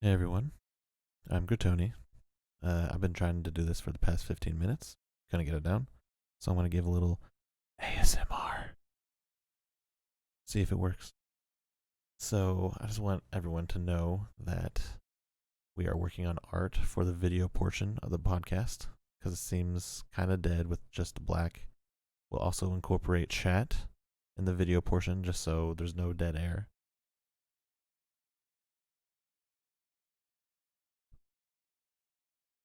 Hey everyone, I'm Gratonni. I've been trying to do this for the past 15 minutes. Gonna get it down. So I'm gonna give a little ASMR. See if it works. So I just want everyone to know that we are working on art for the video portion of the podcast because it seems kind of dead with just black. We'll also incorporate chat in the video portion just so there's no dead air.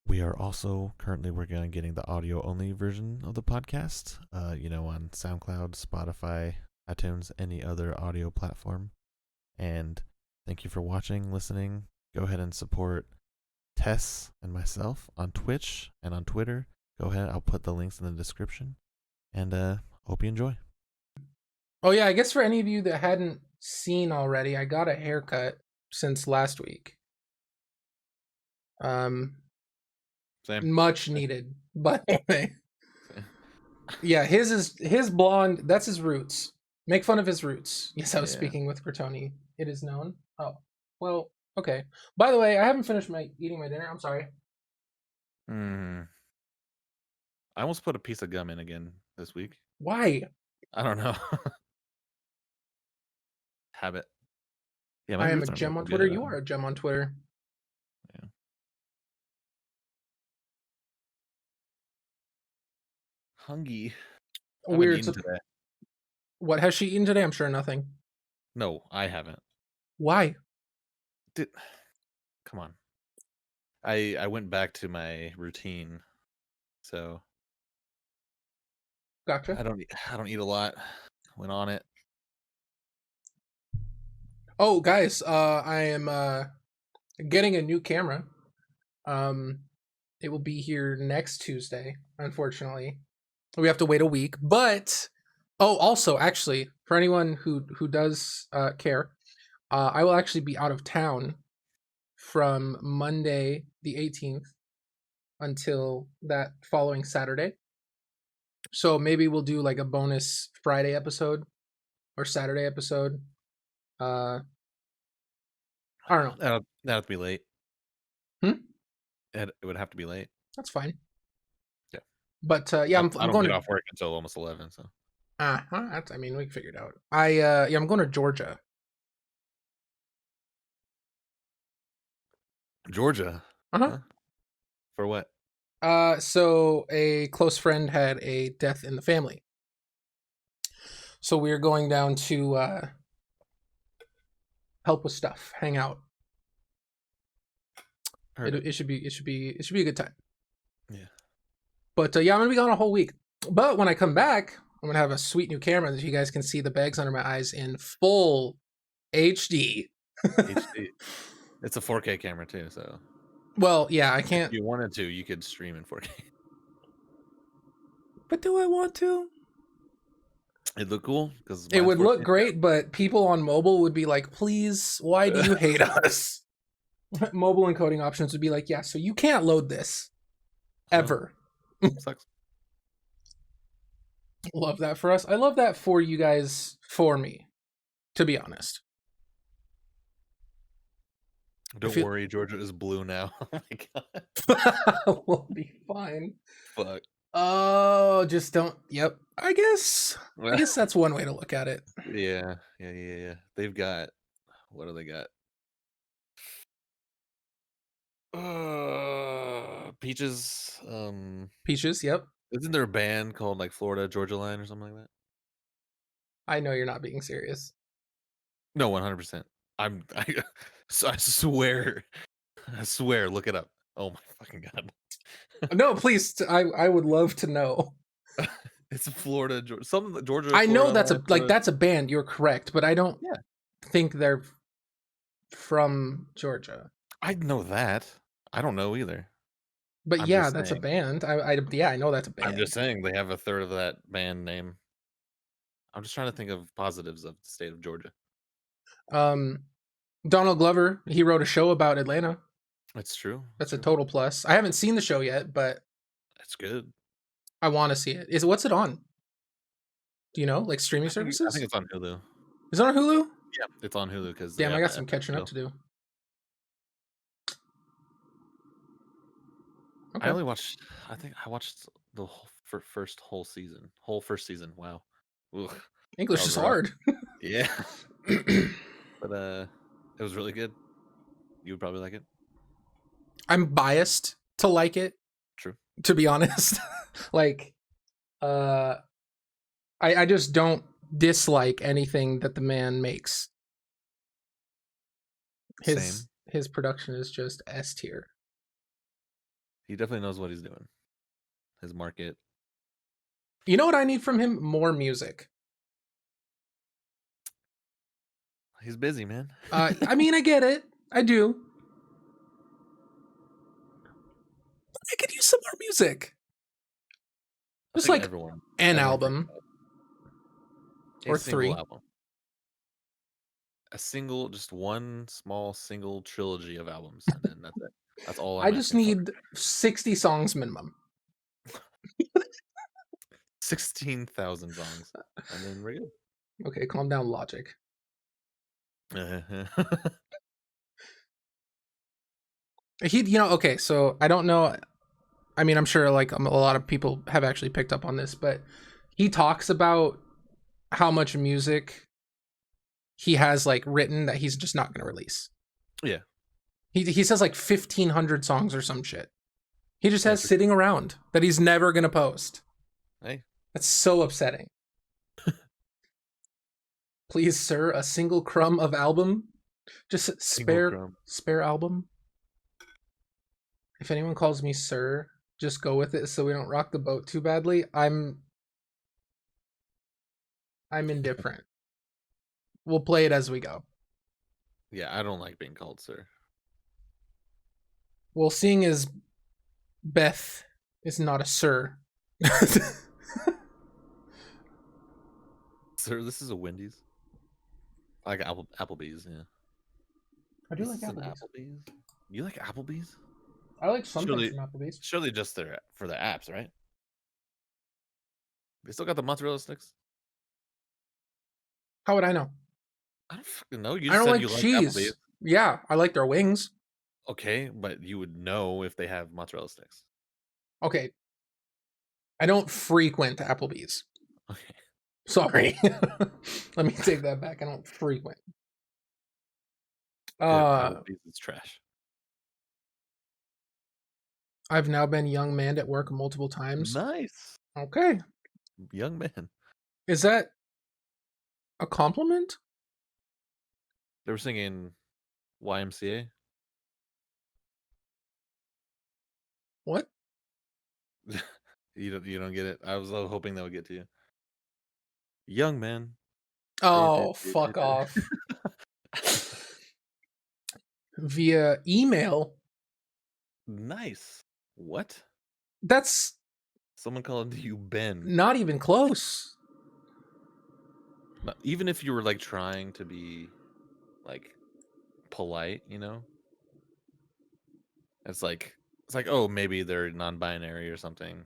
We are also currently working on getting the audio only version of the podcast, on SoundCloud, Spotify, iTunes, any other audio platform. And thank you for watching, listening. Go ahead and support Tess and myself on Twitch and on Twitter. Go ahead, I'll put the links in the description. And hope you enjoy. Oh yeah, I guess for any of you that hadn't seen already, I got a haircut since last week. Same. Much needed, by the way. Yeah, his blonde. That's his roots. Make fun of his roots. Yes, I was speaking with Gratonni. It is known. Oh, well, okay. By the way, I haven't finished eating my dinner. I'm sorry. I almost put a piece of gum in again this week. Why? I don't know. Habit. Yeah, I am a gem on Twitter. You are a gem on Twitter. Yeah. Hungry. Weird. Today. What has she eaten today? I'm sure nothing. No, I haven't. Why? Come on. I went back to my routine, so gotcha. I don't eat a lot. Went on it. Oh, guys, I am getting a new camera. It will be here next Tuesday. Unfortunately, we have to wait a week. But also, actually, for anyone who does care, I will actually be out of town from Monday the 18th until that following Saturday. So maybe we'll do like a bonus Friday episode or Saturday episode. I don't know. That'd have to be late. It would have to be late. That's fine. Yeah. But yeah, I'm I don't going get off work until almost 11. So. I mean, we can figure it out. I'm going to Georgia. Georgia. Huh? For what? So a close friend had a death in the family. So we're going down to help with stuff, hang out. It should be a good time. Yeah. But yeah, I'm gonna be gone a whole week. But when I come back, I'm gonna have a sweet new camera that you guys can see the bags under my eyes in full HD. HD. It's a 4K camera too, so. Well, yeah, I can't. If you wanted to, you could stream in 4K. But do I want to? It'd look cool because it would look great, but people on mobile would be like, "Please, why do you hate us?" Mobile encoding options would be like, "Yeah, so you can't load this ever." Sucks. Love that for us. I love that for you guys, for me, to be honest. Don't worry, Georgia is blue now. Oh my god. We'll be fine. Fuck. Oh, just don't. Yep. I guess that's one way to look at it. Yeah. They've got. What do they got? Peaches. Peaches. Yep. Isn't there a band called like Florida Georgia Line or something like that? I know you're not being serious. No, 100%. I swear. I swear. Look it up. Oh my fucking god. No, please. I would love to know. It's Florida, some Georgia. I know that's that's a band. You're correct, but I don't think they're from Georgia. I know that. I don't know either. But yeah, that's a band. I know that's a band. I'm just saying they have a third of that band name. I'm just trying to think of positives of the state of Georgia. Donald Glover, he wrote a show about Atlanta. That's true. That's a total plus. I haven't seen the show yet, but that's good. I want to see it. What's it on? Do you know, like streaming services? I think it's on Hulu. Is it on Hulu? Yeah, it's on Hulu because. Damn, I got some catching up to do. I Okay. only watched. I think I watched the first whole season. Whole first season. Wow. Ugh, English that was is rough. hard. Yeah, but it was really good. You would probably like it. I'm biased to like it, True. to be honest. Like, I just don't dislike anything that the man makes. Same. His production is just S tier. He definitely knows what he's doing. His market. You know what I need from him? More music. He's busy, man. I mean, I get it. I do. But I could use some more music. I Just think like everyone. an Everyone album freaks out. or A single three. album. A single, just one small single trilogy of albums, and then that's it. That's all I I'm just asking for. need 60 songs minimum. 16,000 songs, and then we're good. Okay, calm down, Logic. Okay, so I don't know. I mean, I'm sure like a lot of people have actually picked up on this, but he talks about how much music he has like written that he's just not going to release. Yeah. He says like 1,500 songs or some shit. He just has Yeah, sitting around that he's never going to post. hey, That's so upsetting. Please, sir, a single crumb of album. Just spare album. If anyone calls me sir, just go with it so we don't rock the boat too badly. I'm indifferent. We'll play it as we go. Yeah, I don't like being called sir. Well, seeing as Beth is not a sir. Sir, this is a Wendy's. I like Applebee's, yeah. I do This like is an Applebee's. Applebee's? You like Applebee's? I like some Surely- things from Applebee's. Surely just for the apps, right? They still got the mozzarella sticks? How would I know? I don't fucking know. You I just don't said like you like cheese. Applebee's. Yeah, I like their wings. Okay, but you would know if they have mozzarella sticks. Okay. I don't frequent Applebee's. Okay. Sorry. Let me take that back. I don't frequent. Applebee's is trash. I've now been young man at work multiple times. Nice. Okay. Young man. Is that a compliment? They were singing YMCA. What? You don't get it. I was hoping that would get to you. Young man. Oh, fuck off. Via email? Nice. What? That's Someone calling you Ben. not even close. Even if you were like trying to be like polite, you know? It's like oh, maybe they're non-binary or something.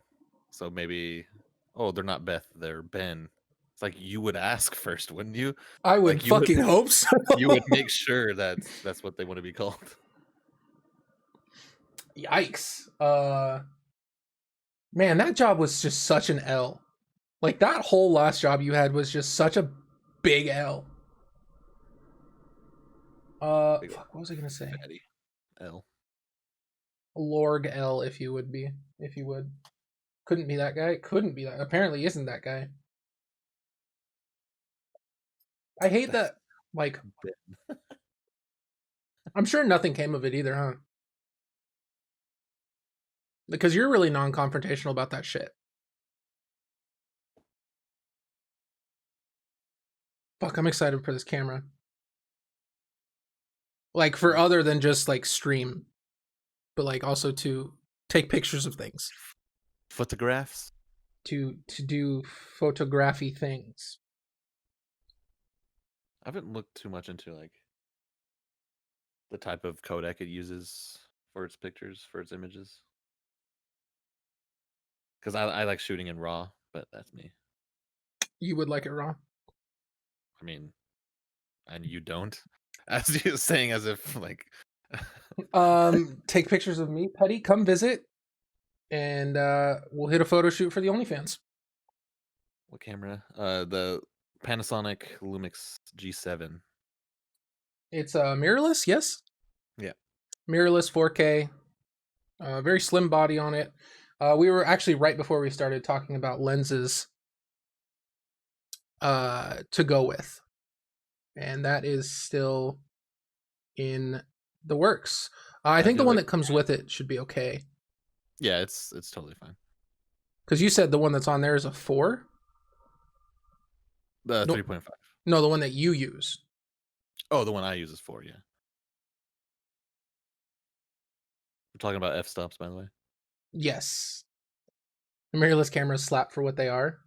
So maybe they're not Beth, they're Ben. It's like you would ask first, wouldn't you? I would Like, you fucking would- hope so. You would make sure that's what they want to be called. Yikes. Man, that job was just such an L. Like that whole last job you had was just such a big L. Fuck, what was I gonna say? Fatty. L. Lorg L, if you would. Couldn't be that guy. Couldn't be that. Apparently isn't that guy. I hate that. Like, I'm sure nothing came of it either, huh? Because you're really non-confrontational about that shit. Fuck, I'm excited for this camera. Like, for other than just, like, stream. But, like, also to take pictures of things. Photographs? To do photography things. I haven't looked too much into like the type of codec it uses for its pictures, for its images. Because I like shooting in RAW, but that's me. You would like it raw? I mean, and you don't? As you saying as if like Take pictures of me, Petty. Come visit. and we'll hit a photo shoot for the OnlyFans. What camera? The Panasonic Lumix G7. It's mirrorless, yes. Yeah. Mirrorless 4K. Very slim body on it. We were actually right before we started talking about lenses to go with, and that is still in the works. I think the one that comes with it should be okay. Yeah, it's totally fine. Because you said the one that's on there is a 4? The 3.5. No, the one that you use. Oh, the one I use is 4, yeah. We're talking about f-stops, by the way. Yes. The mirrorless cameras slap for what they are.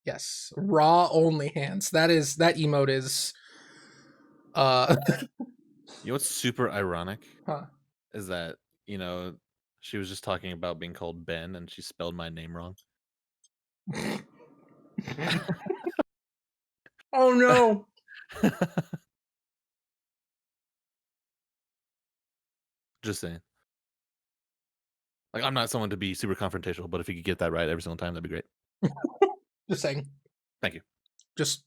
Yes. Raw only hands. That emote is You know what's super ironic? Huh. Is that, she was just talking about being called Ben and she spelled my name wrong. Oh no. Just saying. Like, I'm not someone to be super confrontational, but if you could get that right every single time, that'd be great. Just saying. Thank you. Just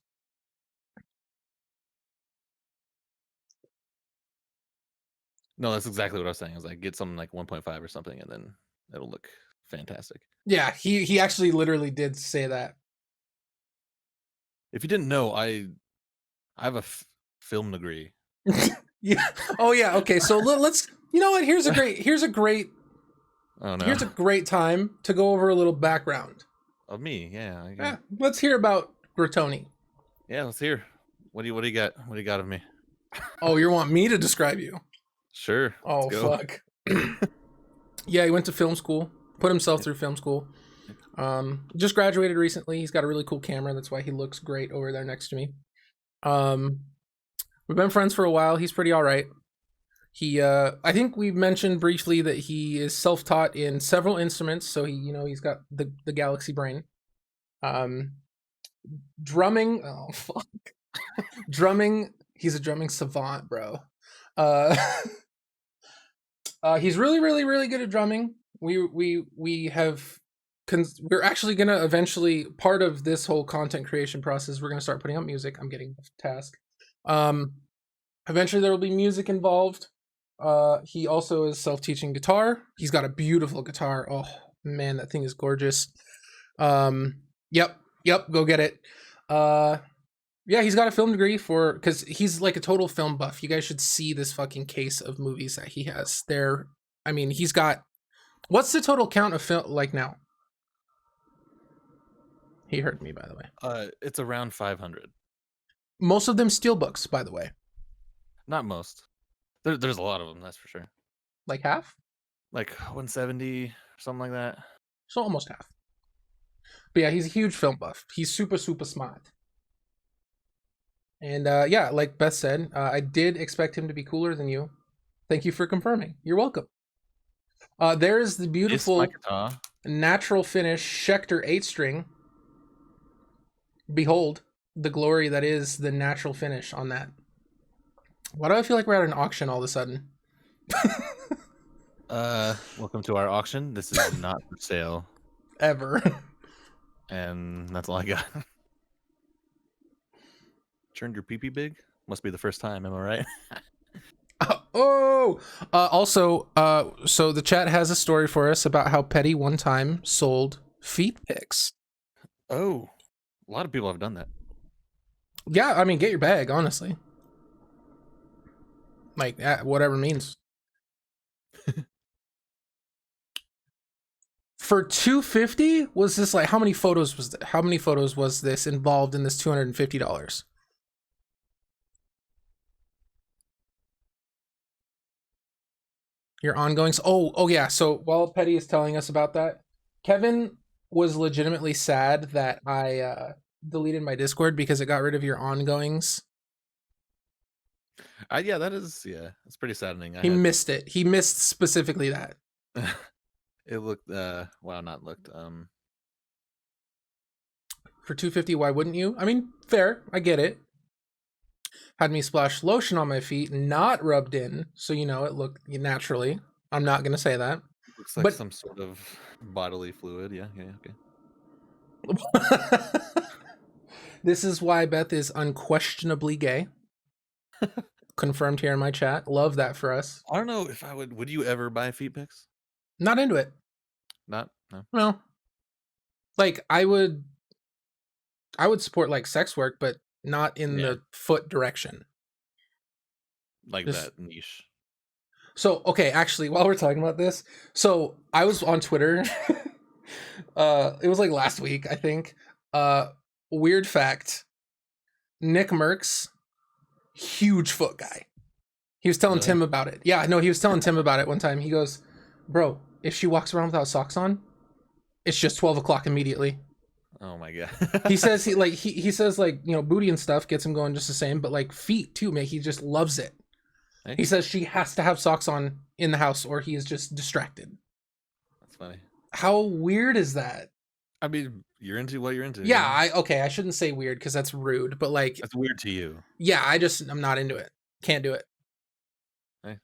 No, that's exactly what I was saying. I was like, get something like 1.5 or something, and then it'll look fantastic. yeah, he actually literally did say that. If you didn't know, I have a film degree. Yeah. Oh yeah. Okay. So let's. You know what? Here's a great. Oh no. Here's a great time to go over a little background Of me, yeah. Yeah. Let's hear about Gratonni. Yeah, let's hear. What do you got? What do you got of me? Oh, you want me to describe you? Sure. Oh fuck. Yeah, he went to film school. Put himself through film school. Just graduated recently. He's got a really cool camera. That's why he looks great over there next to me. We've been friends for a while. He's pretty all right. He, I think we mentioned briefly that he is self-taught in several instruments. So he's got the galaxy brain. Drumming. Oh fuck. Drumming. He's a drumming savant, bro. He's really, really, really good at drumming. We're actually gonna eventually, part of this whole content creation process, we're gonna start putting out music. I'm getting off task. Eventually there will be music involved. He also is self-teaching guitar. He's got a beautiful guitar. Oh man, that thing is gorgeous. Yep, go get it. Yeah, he's got a film degree because he's like a total film buff. You guys should see this fucking case of movies that he has. He's got, what's the total count of film like now? He heard me, by the way. It's around 500. Most of them steelbooks, by the way. Not most. There's a lot of them, that's for sure. Like half? Like 170, something like that. So almost half. But yeah, he's a huge film buff. He's super, super smart. And yeah, like Beth said, I did expect him to be cooler than you. Thank you for confirming. You're welcome. There's the beautiful natural finish Schecter 8-string. Behold the glory that is the natural finish on that. Why do I feel like we're at an auction all of a sudden? Welcome to our auction. This is not for sale. Ever. And that's all I got. Turned your pee-pee big? Must be the first time, am I right? Also, so the chat has a story for us about how Petty one time sold feet pics. Oh, a lot of people have done that. Yeah, I mean, get your bag, honestly. Like, whatever it means. For $250, was this like, how many photos was this involved in this $250? Your ongoings. Oh yeah. So while Petty is telling us about that, Kevin was legitimately sad that I deleted my Discord because it got rid of your ongoings. Yeah, it's pretty saddening. He missed it. He missed specifically that. It looked not looked. For $250, why wouldn't you? I mean, fair. I get it. Had me splash lotion on my feet, not rubbed in, so it looked naturally. I'm not gonna say that. Looks like But some sort of bodily fluid. Yeah, yeah, okay. this is why Beth is unquestionably gay. Confirmed here in my chat. Love that for us. I don't know if I would. Would you ever buy feet pics? Not into it. Not. No. No. Like I would support like sex work, but not in Yeah. the foot direction. Like Just that niche. so okay, actually, while we're talking about this, so I was on Twitter. It was like last week, I think. Weird fact: Nick Merckx, huge foot guy. He was telling Really? Tim about it. Yeah, no, he was telling Tim about it one time. He goes, "Bro, if she walks around without socks on, it's just 12 o'clock immediately." Oh my god. He says he says like, you know, booty and stuff gets him going just the same, but like feet too, man. He just loves it. Hey, He says she has to have socks on in the house or he is just distracted. that's funny. How weird is that? I mean, you're into what you're into. Yeah, you know? I shouldn't say weird because that's rude, but like, That's weird to you. yeah, I'm not into it. Can't do it. Hey.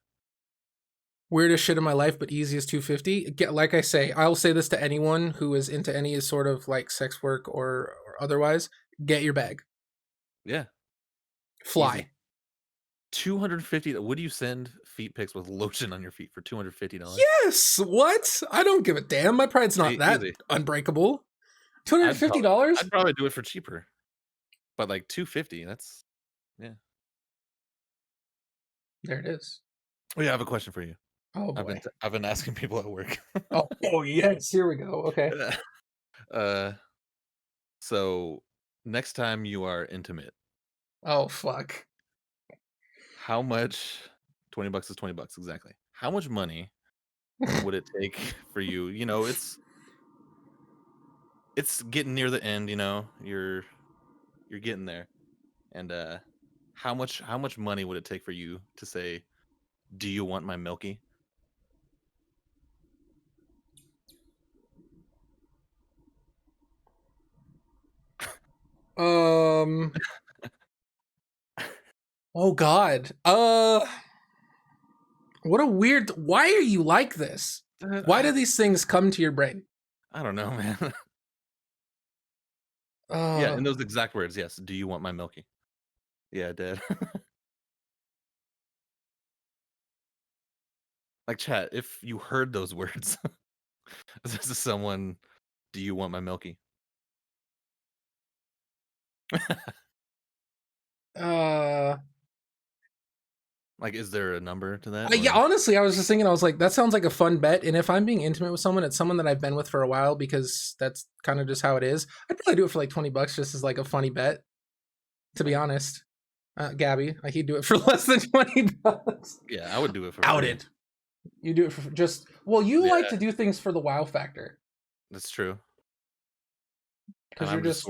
Weirdest shit in my life, but easiest 250. Like I say, I'll say this to anyone who is into any sort of like sex work or otherwise. Get your bag. Yeah. Fly. Easy. 250. Would you send feet pics with lotion on your feet for $250? Yes. What? I don't give a damn. My pride's not that Easy. unbreakable. $250. I'd probably do it for cheaper, but like 250. That's yeah. There it is. Oh yeah, I have a question for you. Oh boy. I've been asking people at work. oh yes. Here we go. Okay. So next time you are intimate, Oh fuck. how much? $20 is $20 exactly. How much money would it take for you? You know, it's getting near the end. You know, you're getting there, and how much money would it take for you to say, "Do you want my milky?" Oh god. What a weird. Why are you like this? Why do these things come to your brain? I don't know, man. Yeah, in those exact words, yes. Do you want my milky? Yeah, I did. Like, chat, if you heard those words, this is someone, do you want my milky? Like, is there a number to that? Yeah, or- honestly, I was just thinking, I was like, that sounds like a fun bet. And if I'm being intimate with someone, it's someone that I've been with for a while because that's kind of just how it is. I'd probably do it for like $20 just as like a funny bet, to be honest. Gabby, he'd do it for less than $20. Yeah, I would do it for free. Outed. You do it for just, well, you like Yeah. to do things for the wow factor. That's true. Because And you're just,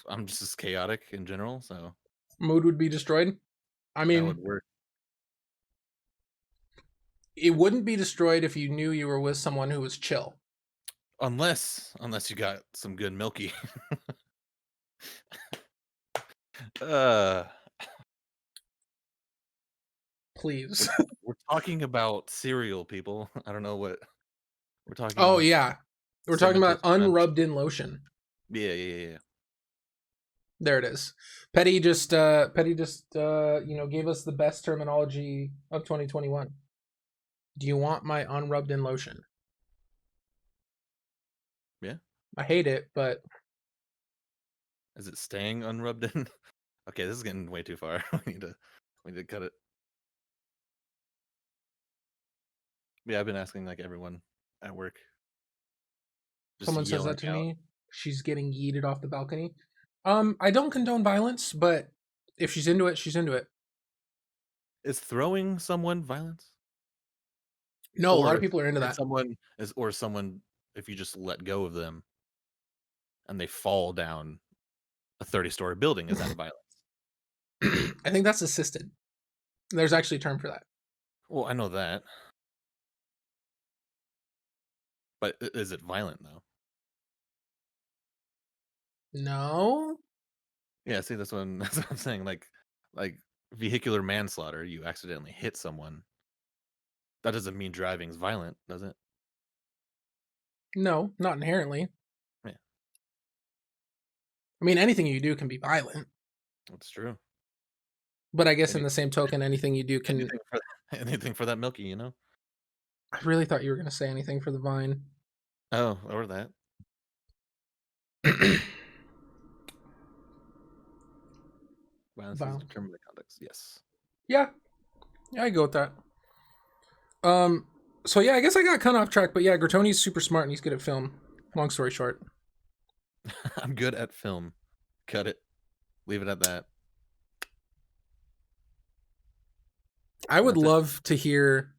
I'm just as chaotic in general, so mood would be destroyed. I that mean, would work. it wouldn't be destroyed if you knew you were with someone who was chill. Unless you got some good milky. uh Please. we're talking about cereal, people. I don't know what we're talking Oh, about. yeah. We're talking about unrubbed in lotion. Yeah. There it is. Petty just you know, gave us the best terminology of 2021. Do you want my unrubbed in lotion? Yeah. I hate it, but Is it staying unrubbed in? Okay, this is getting way too far. we need to cut it. Yeah, I've been asking like everyone at work. Just someone says that yelling to out. me, she's getting yeeted off the balcony. I don't condone violence, but if she's into it, she's into it. Is throwing someone violence? No, a lot Or of people are into if that. someone if you just let go of them and they fall down a 30-story building, is that violence? I think that's assisted. There's actually a term for that. Well, I know that. But is it violent though? No. Yeah, see that's what I'm saying. Like vehicular manslaughter, you accidentally hit someone. That doesn't mean driving's violent, does it? No, not inherently. Yeah. I mean, anything you do can be violent, That's true. but I guess in Any, the same token, anything you do can. anything for anything for that milky, you know. I really thought you were going to say anything for the vine. Oh, or that. Violence is Violence. determined by context. Yes. Yeah, I go with that. So yeah, I guess I got cut off track, but yeah, Gratoni's super smart and he's good at film. Long story short. I'm good at film. Cut it. Leave it at that. I would That's it. love to hear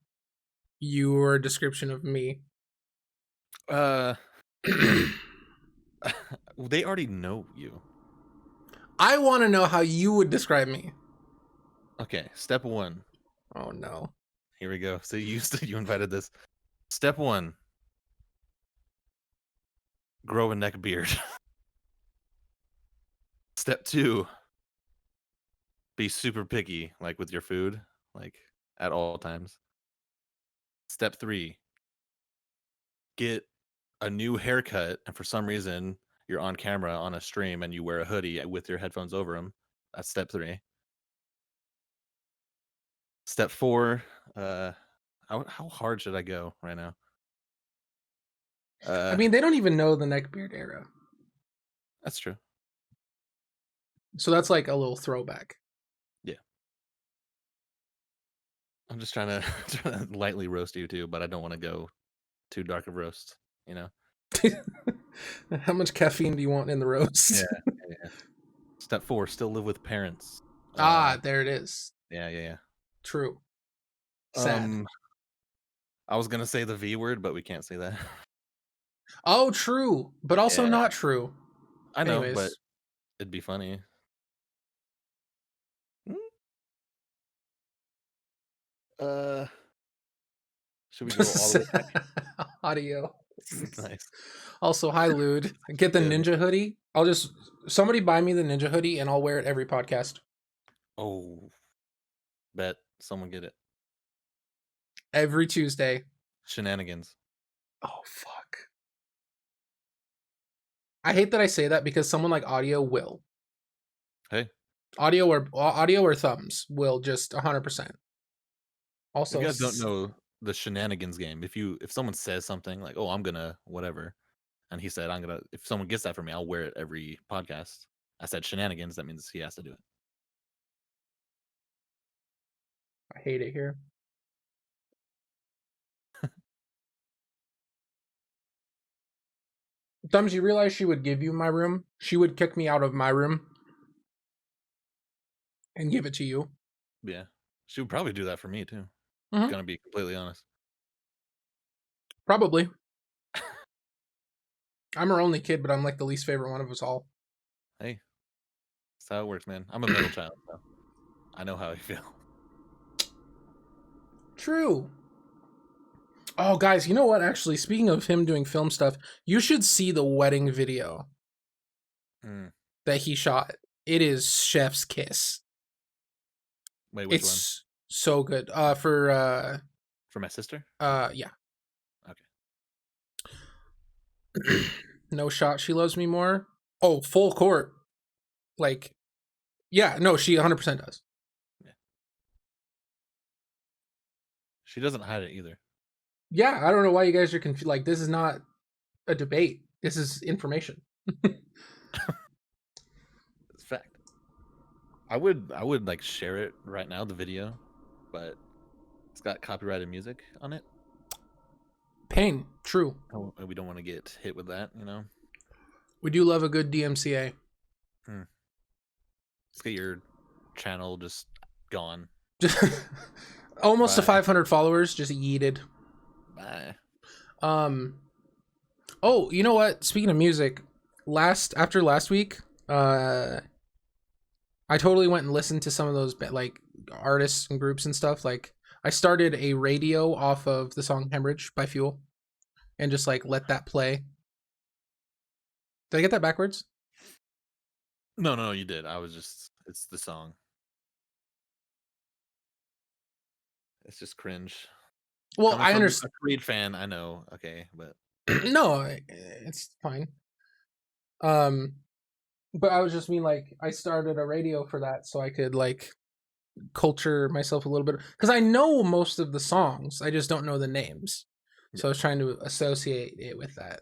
your description of me. They already know you. I want to know how you would describe me. Okay, step 1. Oh no. Here we go. So you invited this. Step 1. Grow a neck beard. Step 2. Be super picky, like with your food, like at all times. Step 3. Get a new haircut, and for some reason you're on camera on a stream and you wear a hoodie with your headphones over them. That's step 3. Step 4. How hard should I go right now? I mean, they don't even know the neckbeard era. That's true. So that's like a little throwback. Yeah. I'm just trying to lightly roast you too, but I don't want to go too dark of roast, you know? How much caffeine do you want in the roast? Yeah. Step 4, still live with parents. There it is. Yeah. True. Sad. I was gonna say the V word, but we can't say that. Oh, true, but also Yeah. not true. I know, Anyways. but it'd be funny. Should we go all the way back? Audio. Nice. Also, hi, Lude. Get the Good. ninja hoodie. Somebody buy me the ninja hoodie and I'll wear it every podcast. Oh, bet someone get it. Every Tuesday. Shenanigans. Oh, fuck. I hate that I say that because someone like Audio will. Hey. Audio or Thumbs will just 100%. Also, You guys don't know the shenanigans game. If someone says something like, "Oh, I'm gonna whatever," and he said, if someone gets that from me, I'll wear it every podcast." I said shenanigans. That means he has to do it. I hate it here. Thumbs, you realize she would give you my room? She would kick me out of my room and give it to you. Yeah, she would probably do that for me too. Mhm. Gonna be completely honest. Probably. I'm her only kid, but I'm like the least favorite one of us all. Hey, that's how it works, man. I'm a middle child, so I know how I feel. True. Oh, guys, you know what? Actually, speaking of him doing film stuff, you should see the wedding video that he shot. It is chef's kiss. Wait, which It's so good. For my sister? Yeah. Okay. No shot. She loves me more. Oh, full court. Like, yeah. No, she 100% does. Yeah. She doesn't hide it either. Yeah, I don't know why you guys are confused. Like, this is not a debate. This is information. It's fact. I would like share it right now, the video, but it's got copyrighted music on it. Pain. True. We don't want to get hit with that, you know. We do love a good DMCA. Let's get your channel just gone. Just almost to 500 followers, just yeeted. Bye. Oh, you know what? Speaking of music, after last week, I totally went and listened to some of those like artists and groups and stuff. Like, I started a radio off of the song "Hemorrhage" by Fuel, and just like let that play. Did I get that backwards? No, you did. It's the song. It's just cringe. Well, Coming I from understand. a Creed fan, I know. Okay, but No, it's fine. But I was just mean like I started a radio for that so I could like culture myself a little bit because I know most of the songs, I just don't know the names. So I was trying to associate it with that.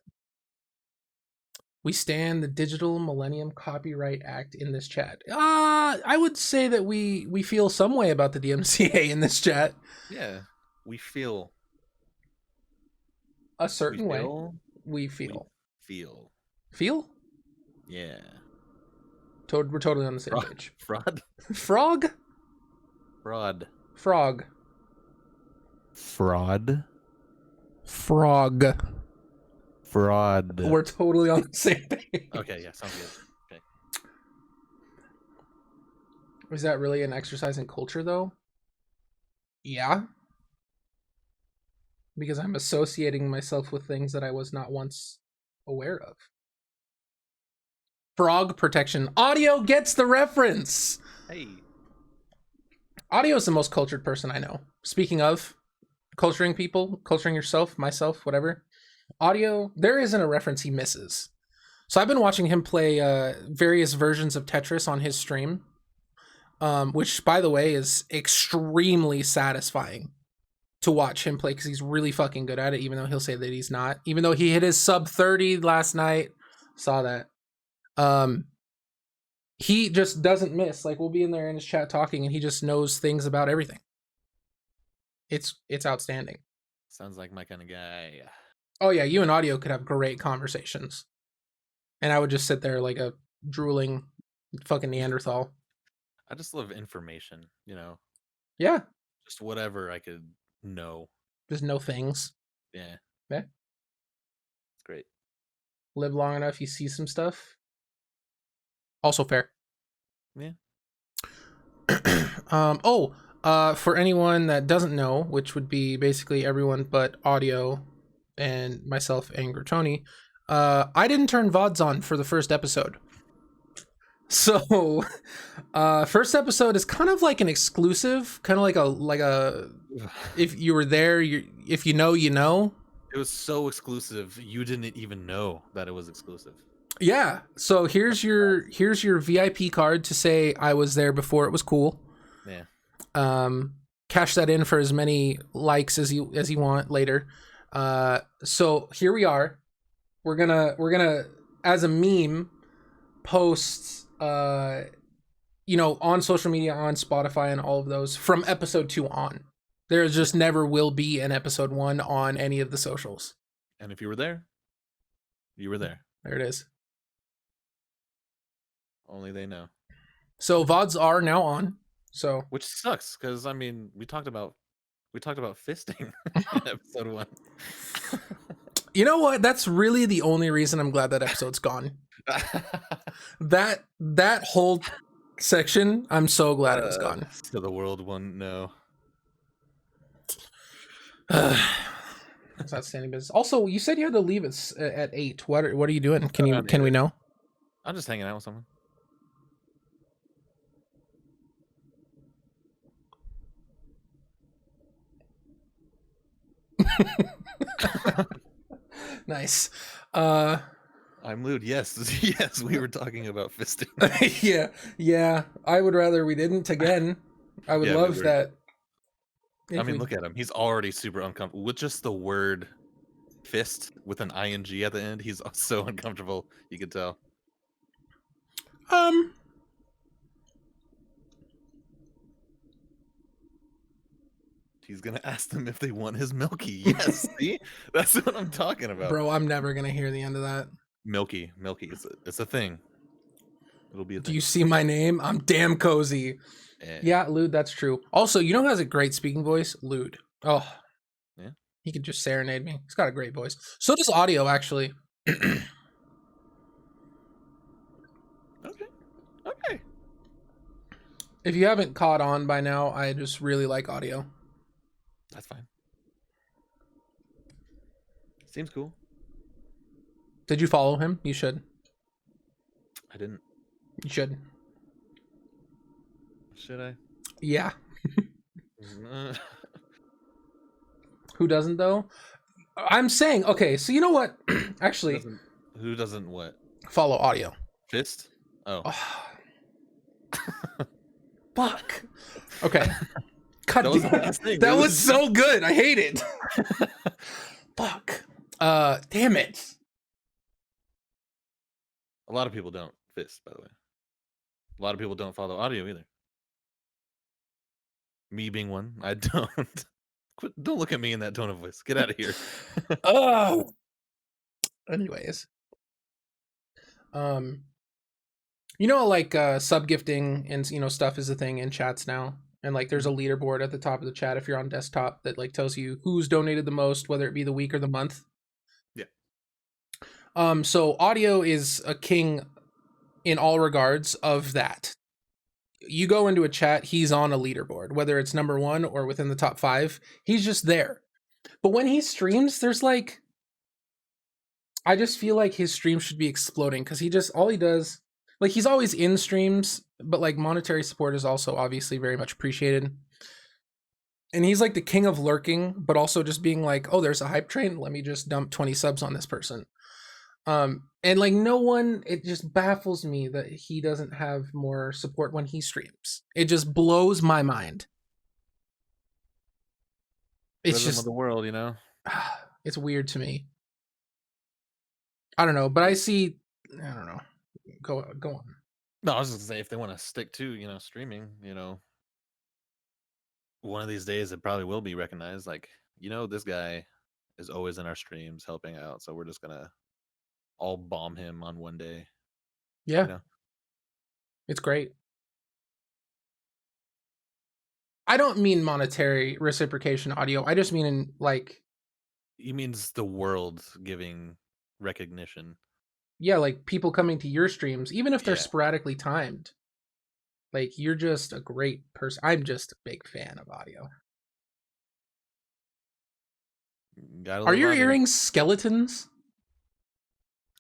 We stand the Digital Millennium Copyright Act in this chat. I would say that we feel some way about the DMCA in this chat. Yeah, we feel A certain way. feel? We feel. Feel. Feel? Yeah. We're totally on the same page. Fraud? Frog? Fraud. Frog. Fraud? Frog. Fraud. We're totally on the same page. Okay, yeah, sounds good. Okay. Is that really an exercise in culture, though? Yeah. Because I'm associating myself with things that I was not once aware of. Frog protection. Audio gets the reference! Hey. Audio is the most cultured person I know. Speaking of culturing people, culturing yourself, myself, whatever. Audio, there isn't a reference he misses. So I've been watching him play various versions of Tetris on his stream, which, by the way, is extremely satisfying to watch him play because he's really fucking good at it, even though he'll say that he's not. Even though he hit his sub 30 last night. Saw that. He just doesn't miss. Like, we'll be in there in his chat talking, and he just knows things about everything. It's outstanding. Sounds like my kind of guy. Oh yeah, you and Audio could have great conversations. And I would just sit there like a drooling fucking Neanderthal. I just love information, you know. Yeah. Just whatever I could know. Just know things. Yeah. Yeah. It's great. Live long enough, you see some stuff. Also fair. Yeah. For anyone that doesn't know, which would be basically everyone but Audio and myself and Gratonni, I didn't turn VODs on for the first episode. So, first episode is kind of like an exclusive, kind of like a if you were there, if you know, you know. It was so exclusive, you didn't even know that it was exclusive. Yeah. So here's your VIP card to say I was there before it was cool. Yeah. Cash that in for as many likes as you want later. So here we are. We're gonna as a meme post on social media, on Spotify and all of those from episode 2 on. There just never will be an episode 1 on any of the socials. And if you were there, you were there. There it is. Only they know. So VODs are now on. So which sucks because I mean we talked about fisting in episode 1. You know what? That's really the only reason I'm glad that episode's gone. That whole section, I'm so glad it was gone. So the world won't know. That's outstanding business. Also, you said you had to leave at 8. What are you doing? Can we know? I'm just hanging out with someone. Nice. I'm lewd. Yes, yes. We were talking about fisting. Yeah. I would rather we didn't. Again, I would love that. I mean, look at him. He's already super uncomfortable with just the word "fist" with an ing at the end. He's so uncomfortable. You could tell. He's gonna ask them if they want his Milky. Yes, see, that's what I'm talking about, bro. I'm never gonna hear the end of that. Milky. It's a thing. It'll be a thing. Do you see my name? I'm damn cozy. Yeah, Lude, that's true. Also, you know who has a great speaking voice? Lude. Oh, yeah. He could just serenade me. He's got a great voice. So does Audio, actually. Okay. If you haven't caught on by now, I just really like Audio. That's fine. Seems cool. Did you follow him? You should. I didn't. You should. Should I? Yeah. Who doesn't though? I'm saying, okay, so you know what? Actually, Who doesn't what? follow audio. Fist? Oh. Oh, fuck. Okay. God That was damn. the last thing. That It was so good. I hate it. Fuck. Damn it. A lot of people don't fist, by the way. A lot of people don't follow audio either. Me being one, I don't. Don't look at me in that tone of voice. Get out of here. Oh. Anyways. You know, like sub gifting and stuff is a thing in chats now. And like there's a leaderboard at the top of the chat if you're on desktop that like tells you who's donated the most, whether it be the week or the month. Yeah. So audio is a king in all regards of that. You go into a chat, he's on a leaderboard, whether it's number 1 or within the top 5, he's just there. But when he streams, there's like, I just feel like his stream should be exploding because all he does, like he's always in streams, but like monetary support is also obviously very much appreciated. And he's like the king of lurking, but also just being like, oh, there's a hype train, let me just dump 20 subs on this person. And like no one, it just baffles me that he doesn't have more support when he streams. It just blows my mind. It's Rhythm just of the world, you know. it's weird to me. I don't know, but I don't know. Go on. No, I was just gonna say if they want to stick to, streaming, one of these days it probably will be recognized. Like, this guy is always in our streams helping out, so we're just gonna all bomb him on one day. Yeah. It's great. I don't mean monetary reciprocation audio. I just mean in like He means the world giving recognition. Yeah, like people coming to your streams, even if they're Yeah. sporadically timed. Like you're just a great person. I'm just a big fan of audio. Are your earrings skeletons?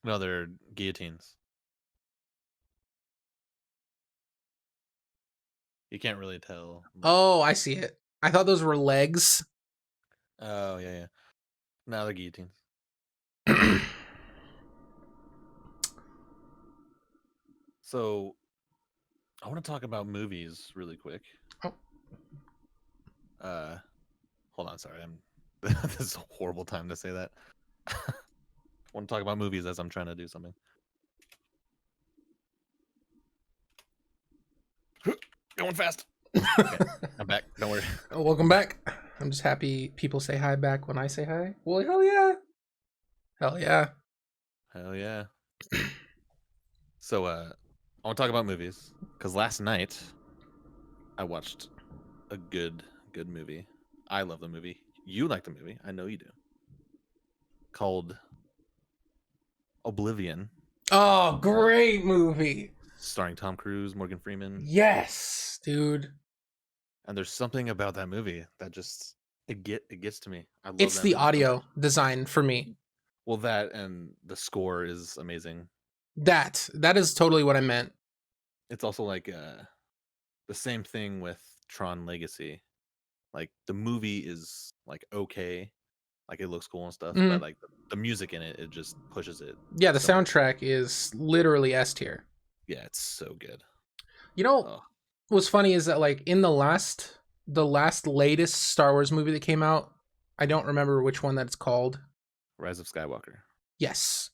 No, they're guillotines. You can't really tell. Oh, I see it. I thought those were legs. Oh, yeah. No, they're guillotines. So, I want to talk about movies really quick. Oh. Hold on, sorry. This is a horrible time to say that. I want to talk about movies as I'm trying to do something. Going fast. Okay, I'm back. Don't worry. Oh, welcome back. I'm just happy people say hi back when I say hi. Well, hell yeah. Hell yeah. Hell yeah. So, I want to talk about movies because last night I watched a good movie. I love the movie. You like the movie. I know you do. Called Oblivion. Oh, great movie. Starring Tom Cruise, Morgan Freeman. Yes, dude. And there's something about that movie that just it gets to me. I love It's that the movie so audio much. design for me. Well, that and the score is amazing. That is totally what I meant. It's also like the same thing with Tron Legacy. Like the movie is like okay, like it looks cool and stuff, but like the music in it just pushes it. Yeah, the so much. soundtrack is literally S tier. Yeah, it's so good. You know, what's funny is that like in the last latest Star Wars movie that came out, I don't remember which one that's called. Rise of Skywalker. Yes.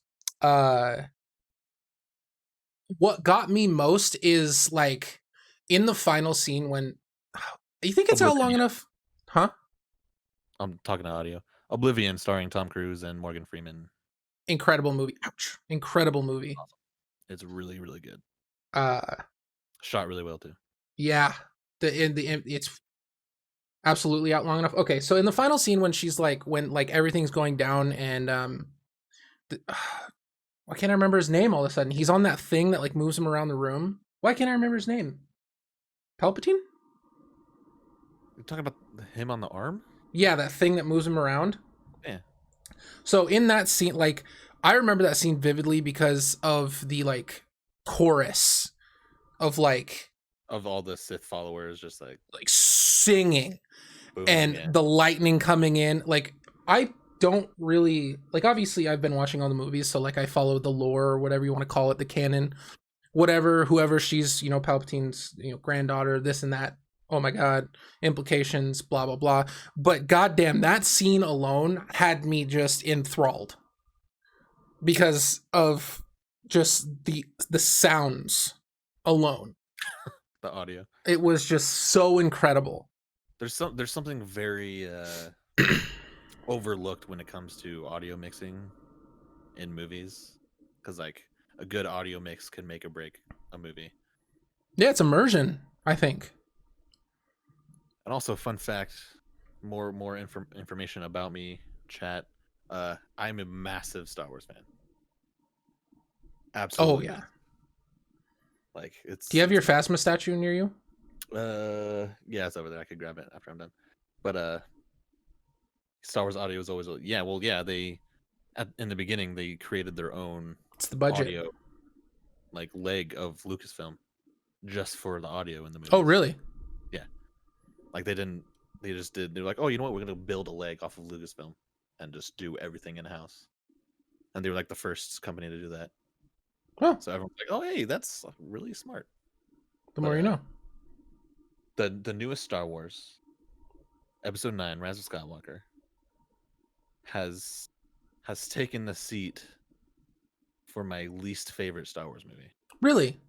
What got me most is like in the final scene when you think it's out long enough, huh? I'm talking to audio. Oblivion, starring Tom Cruise and Morgan Freeman. Incredible movie. Ouch. Incredible movie. Awesome. It's really, really good. Shot really well too. Yeah. It's absolutely out long enough. Okay, so in the final scene when she's like when like everything's going down and why can't I remember his name all of a sudden? He's on that thing that like moves him around the room. Why can't I remember his name? Palpatine? You're talking about him on the arm? Yeah, that thing that moves him around. Yeah. So in that scene, like I remember that scene vividly because of the like chorus of like of all the Sith followers just like singing boom, and the lightning coming in. Like I don't really like. Obviously, I've been watching all the movies, so like I follow the lore or whatever you want to call it, the canon, whatever. Whoever she's, Palpatine's, granddaughter, this and that. Oh my god, implications, blah blah blah. But goddamn, that scene alone had me just enthralled because of just the sounds alone. The audio. It was just so incredible. There's something very overlooked when it comes to audio mixing in movies, because like a good audio mix can make or break a movie. Yeah, it's immersion, I think. And also, fun fact, more information about me, chat. I'm a massive Star Wars fan. Absolutely. Oh yeah. Like it's. Do you have your Phasma statue near you? Yeah, it's over there. I could grab it after I'm done. But Star Wars audio is always They in the beginning they created their own. It's the budget. Audio, like leg of Lucasfilm, just for the audio in the movie. Oh really? Yeah. Like they didn't. They just did. They're like, oh, you know what? We're gonna build a leg off of Lucasfilm and just do everything in house. And they were like the first company to do that. Huh. So everyone's like, oh, hey, that's really smart. The more you know. The newest Star Wars, Episode 9, Rise of Skywalker, has taken the seat for my least favorite Star Wars movie. Really?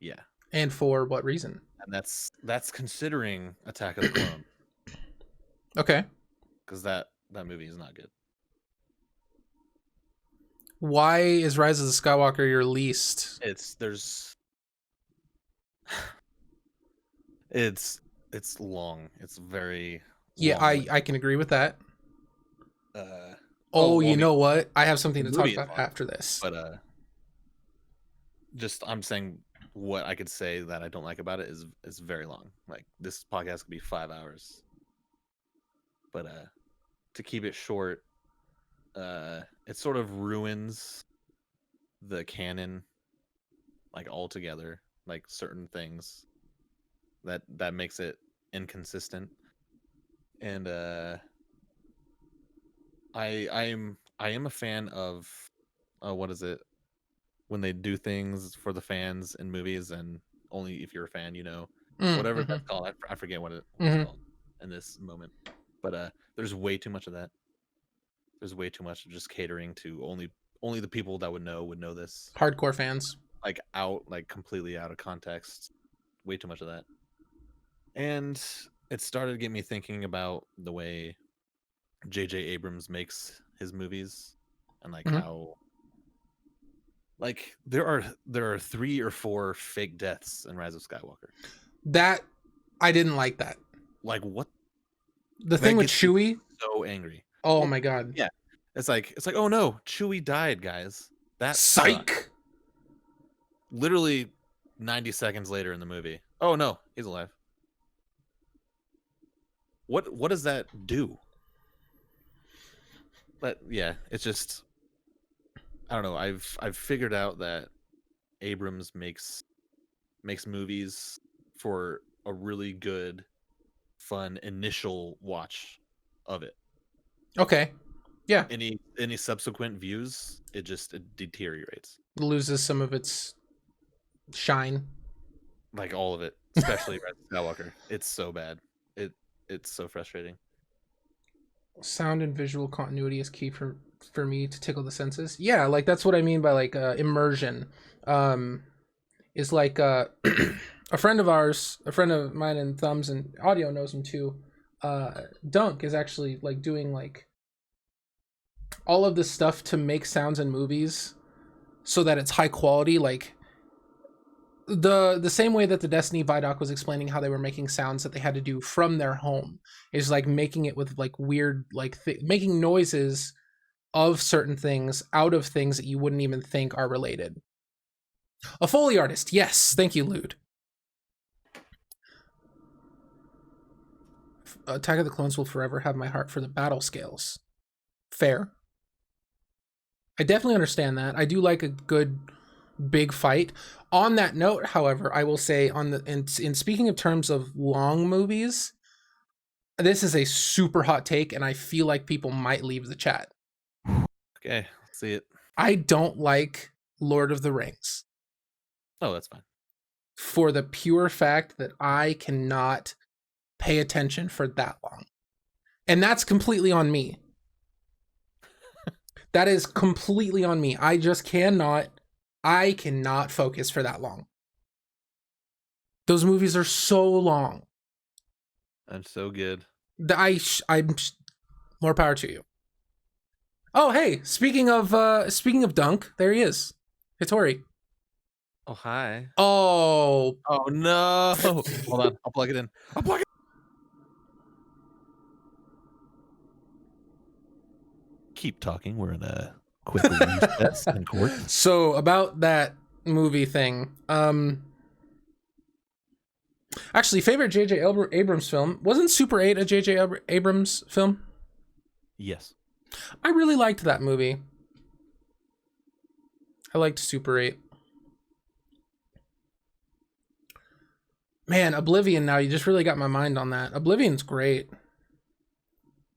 Yeah. And for what reason? And that's considering Attack of the Clone. Okay. Because that movie is not good. Why is Rise of the Skywalker your least? It's long. It's very Yeah, long. I can agree with that. You know what? I have something to talk movie is about long, after this. But just I'm saying what I could say that I don't like about it is very long. Like this podcast could be 5 hours. But to keep it short, it sort of ruins the canon, like altogether, like certain things that makes it inconsistent. And I am a fan of what is it when they do things for the fans in movies, and only if you're a fan, whatever that's called. I forget what it's called in this moment. But there's way too much of that. There's way too much of just catering to only the people that would know this. Hardcore fans. Like completely out of context. Way too much of that. And it started to get me thinking about the way J.J. Abrams makes his movies, and like how like there are 3 or 4 fake deaths in Rise of Skywalker. That I didn't like that. Like what? The thing with Chewie, so angry. Oh my god. Yeah. It's like oh no, Chewie died, guys. That psych. Sucked. Literally 90 seconds later in the movie. Oh no, he's alive. What does that do? But yeah, it's just I don't know. I've figured out that Abrams makes movies for a really good, fun initial watch of it. Okay. Yeah. Any subsequent views, it deteriorates. It loses some of its shine. Like all of it, especially Rise of Skywalker. It's so bad. It's so frustrating. Sound and visual continuity is key for me to tickle the senses. Yeah, like that's what I mean by like immersion. Is like a friend of mine and Thumbs and Audio knows him too. Dunk is actually like doing like all of this stuff to make sounds in movies so that it's high quality. Like the same way that the Destiny Vidoc was explaining how they were making sounds that they had to do from their home is like making it with like weird like making noises of certain things out of things that you wouldn't even think are related. A Foley artist, yes, thank you, Lude. Attack of the Clones will forever have my heart for the battle scales. Fair. I definitely understand that. I do like a good big fight. On that note, however, I will say in speaking of terms of long movies, This is a super hot take, and I feel like people might leave the chat. Okay, let's see it. I don't like Lord of the Rings Oh, that's fine. for the pure fact that I cannot pay attention for that long. And that's completely on me. That is completely on me. I cannot focus for that long. Those movies are so long. I'm so good. I'm more power to you. Oh, hey, speaking of Dunk, there he is. Hittori. Oh, hi. Oh, Oh, no. Hold on. I'll plug it in. I'll plug it. Keep talking. We're in a quick recess in court. so about that movie thing. Actually, favorite J.J. Abrams film. Wasn't Super 8 a J.J. Abrams film? Yes. I really liked that movie. I liked Super 8. Man, Oblivion now, you just really got my mind on that. Oblivion's great.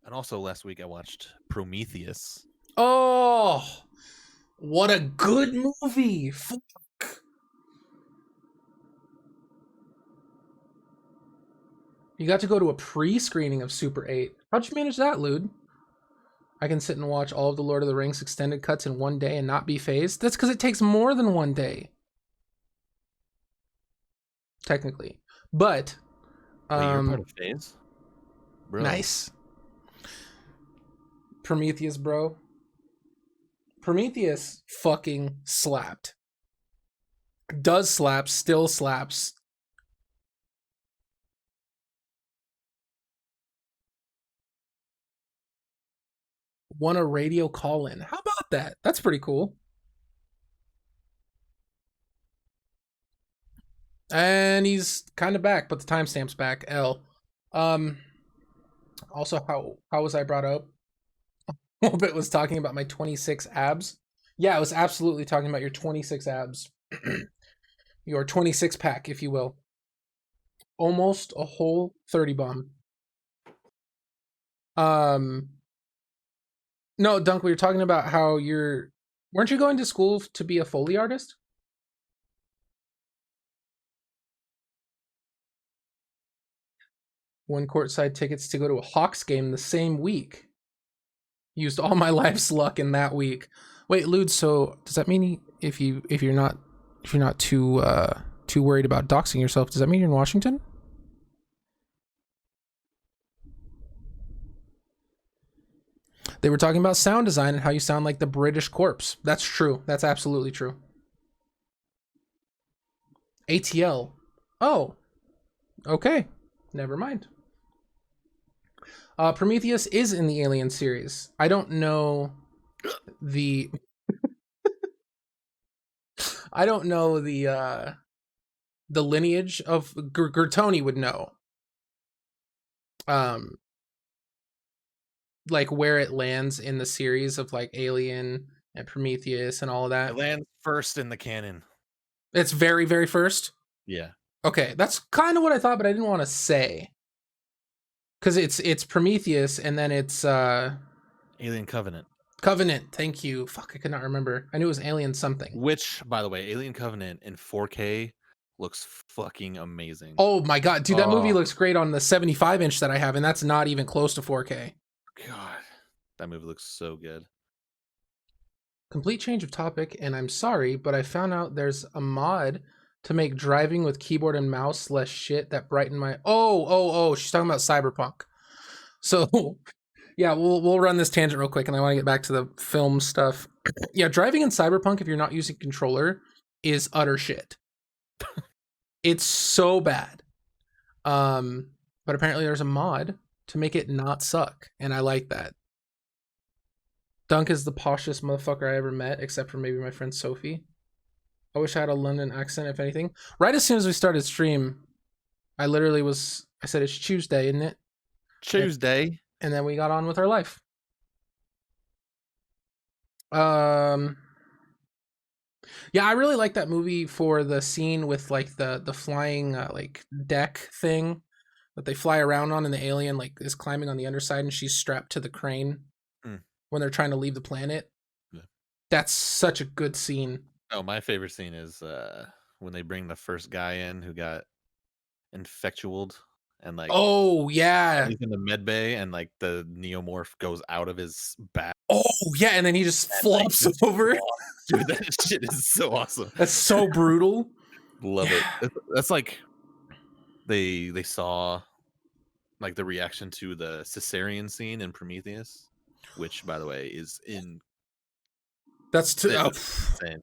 And also last week I watched Prometheus. Oh, what a good movie. Fuck. You got to go to a pre-screening of Super 8. How'd you manage that, Lude? I can sit and watch all of the Lord of the Rings extended cuts in one day and not be phased. That's because it takes more than one day. Technically. But, Wait, you're part of phase? Bro. Nice. Prometheus, bro. Prometheus fucking slapped. Does slap, still slaps. Won a radio call-in. How about that? That's pretty cool. And he's kind of back, but the timestamp's back. L. Also, how was I brought up? A little bit was talking about my 26 abs. Yeah, I was absolutely talking about your 26 abs. Your 26 pack, if you will. Almost a whole 30 bomb. No, Dunk, we were talking about how weren't you going to school to be a Foley artist? Won courtside tickets to go to a Hawks game the same week. Used all my life's luck in that week. Wait, Lude, so does that mean if you're not too worried about doxing yourself, does that mean you're in Washington? They were talking about sound design and how you sound like the British corpse. That's true. That's absolutely true. ATL. Oh. Okay. Never mind. Prometheus is in the Alien series. I don't know the I don't know the lineage of Gratonni would know. Like where it lands in the series of like Alien and Prometheus and all of that. It lands first in the canon. It's very, very first? Yeah. Okay, that's kind of what I thought, but I didn't want to say. Because it's Prometheus and then it's Alien Covenant. Covenant, thank you. Fuck, I could not remember. I knew it was Alien something. Which, by the way, Alien Covenant in 4K looks fucking amazing. Oh my god, dude, that movie looks great on the 75-inch that I have, and that's not even close to 4K. God, that movie looks so good. Complete change of topic, and I'm sorry, but I found out there's a mod to make driving with keyboard and mouse less shit that brighten my... Oh, she's talking about Cyberpunk. So, yeah, we'll run this tangent real quick, and I want to get back to the film stuff. Yeah, driving in Cyberpunk, if you're not using controller, is utter shit. It's so bad. But apparently there's a mod to make it not suck, and I like that. Dunk is the poshest motherfucker I ever met, except for maybe my friend Sophie. I wish I had a London accent, if anything. Right as soon as we started stream, I said, it's Tuesday, isn't it? Tuesday. And then we got on with our life. Yeah, I really like that movie for the scene with like the flying like deck thing that they fly around on, and the alien like is climbing on the underside, and she's strapped to the crane Mm. when they're trying to leave the planet. Yeah. That's such a good scene. Oh, my favorite scene is when they bring the first guy in who got infectualed and like Oh yeah. he's in the med bay and like the neomorph goes out of his back Oh yeah, and then he just and like flops just over. flops. Dude, that shit is so awesome. That's so brutal. Love Yeah. it. That's like they saw like the reaction to the cesarean scene in Prometheus, which by the way is That's too. insane.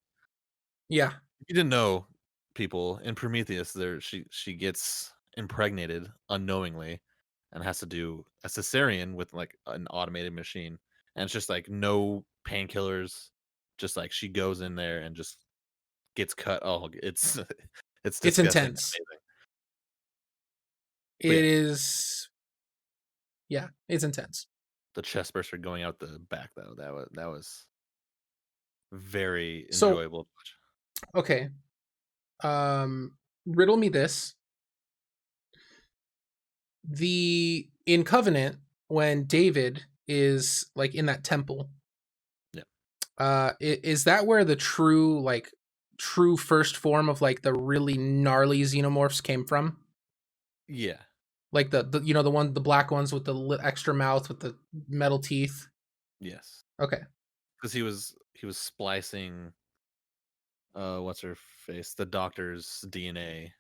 Yeah. If you didn't know, people, in Prometheus, there she gets impregnated unknowingly and has to do a cesarean with like an automated machine. And it's just like no painkillers, just like she goes in there and just gets cut. Oh, it's it's It's disgusting. intense. Amazing. It yeah. is. Yeah, it's intense. The chest burster going out the back though, that was very So- enjoyable to watch. Okay. Riddle me this. In Covenant, when David is like in that temple. Yeah. Is that where the true first form of like the really gnarly xenomorphs came from? Yeah. Like the the black ones with the extra mouth with the metal teeth. Yes. Okay. Because he was splicing what's her face, the doctor's DNA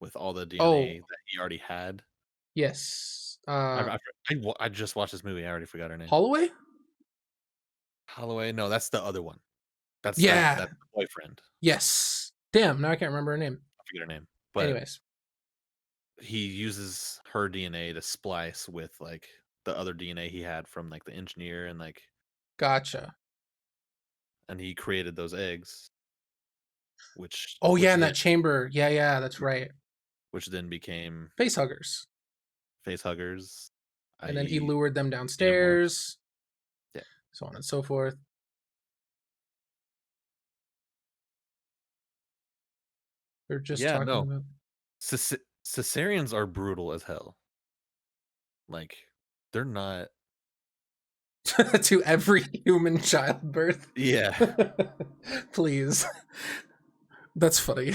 with all the DNA that he already had. Yes. I just watched this movie. I already forgot her name. Holloway? Holloway? No, that's the other one. That's Yeah. that's the boyfriend. Yes. Damn, now I can't remember her name. I forget her name. But Anyways. he uses her DNA to splice with like the other DNA he had from like the engineer and like Gotcha. and he created those eggs. Which Oh yeah, in then, that chamber. Yeah, that's right. which then became Face huggers. face huggers. And then he i.e. lured them downstairs. Yeah. So on and so forth. They're just talking about Cesareans are brutal as hell. Like they're not. to every human childbirth. Yeah. Please. That's funny.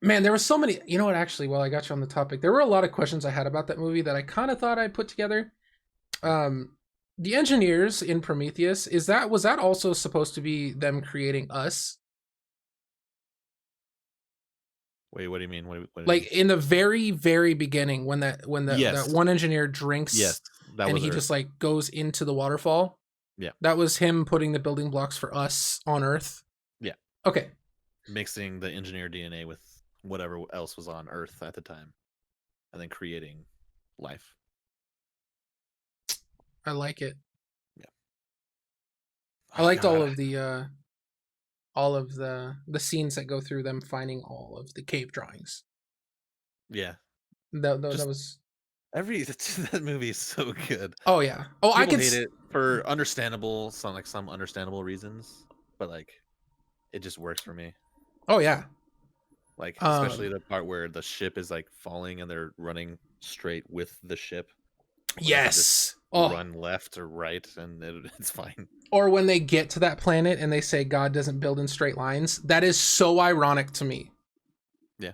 Man, there were so many. You know what? Actually, while I got you on the topic, there were a lot of questions I had about that movie that I kind of thought I'd put together. The engineers in Prometheus, was that also supposed to be them creating us? Wait, what do you mean? What do you Like mean? in the very, very beginning, when that Yes. that one engineer drinks, Yes, that and was he Earth. just like goes into the waterfall. Yeah. That was him putting the building blocks for us on Earth. Yeah. Okay. Mixing the engineer DNA with whatever else was on Earth at the time, and then creating life. I like it. Yeah. I liked God, all of the scenes that go through them finding all of the cave drawings. Yeah. That Just- was that movie is so good. Oh yeah. Oh, People I can hate it for some understandable reasons, but like it just works for me. Oh yeah. Like especially the part where the ship is like falling and they're running straight with the ship. Yes. Run left or right and it's fine. Or when they get to that planet and they say God doesn't build in straight lines. That is so ironic to me. Yeah.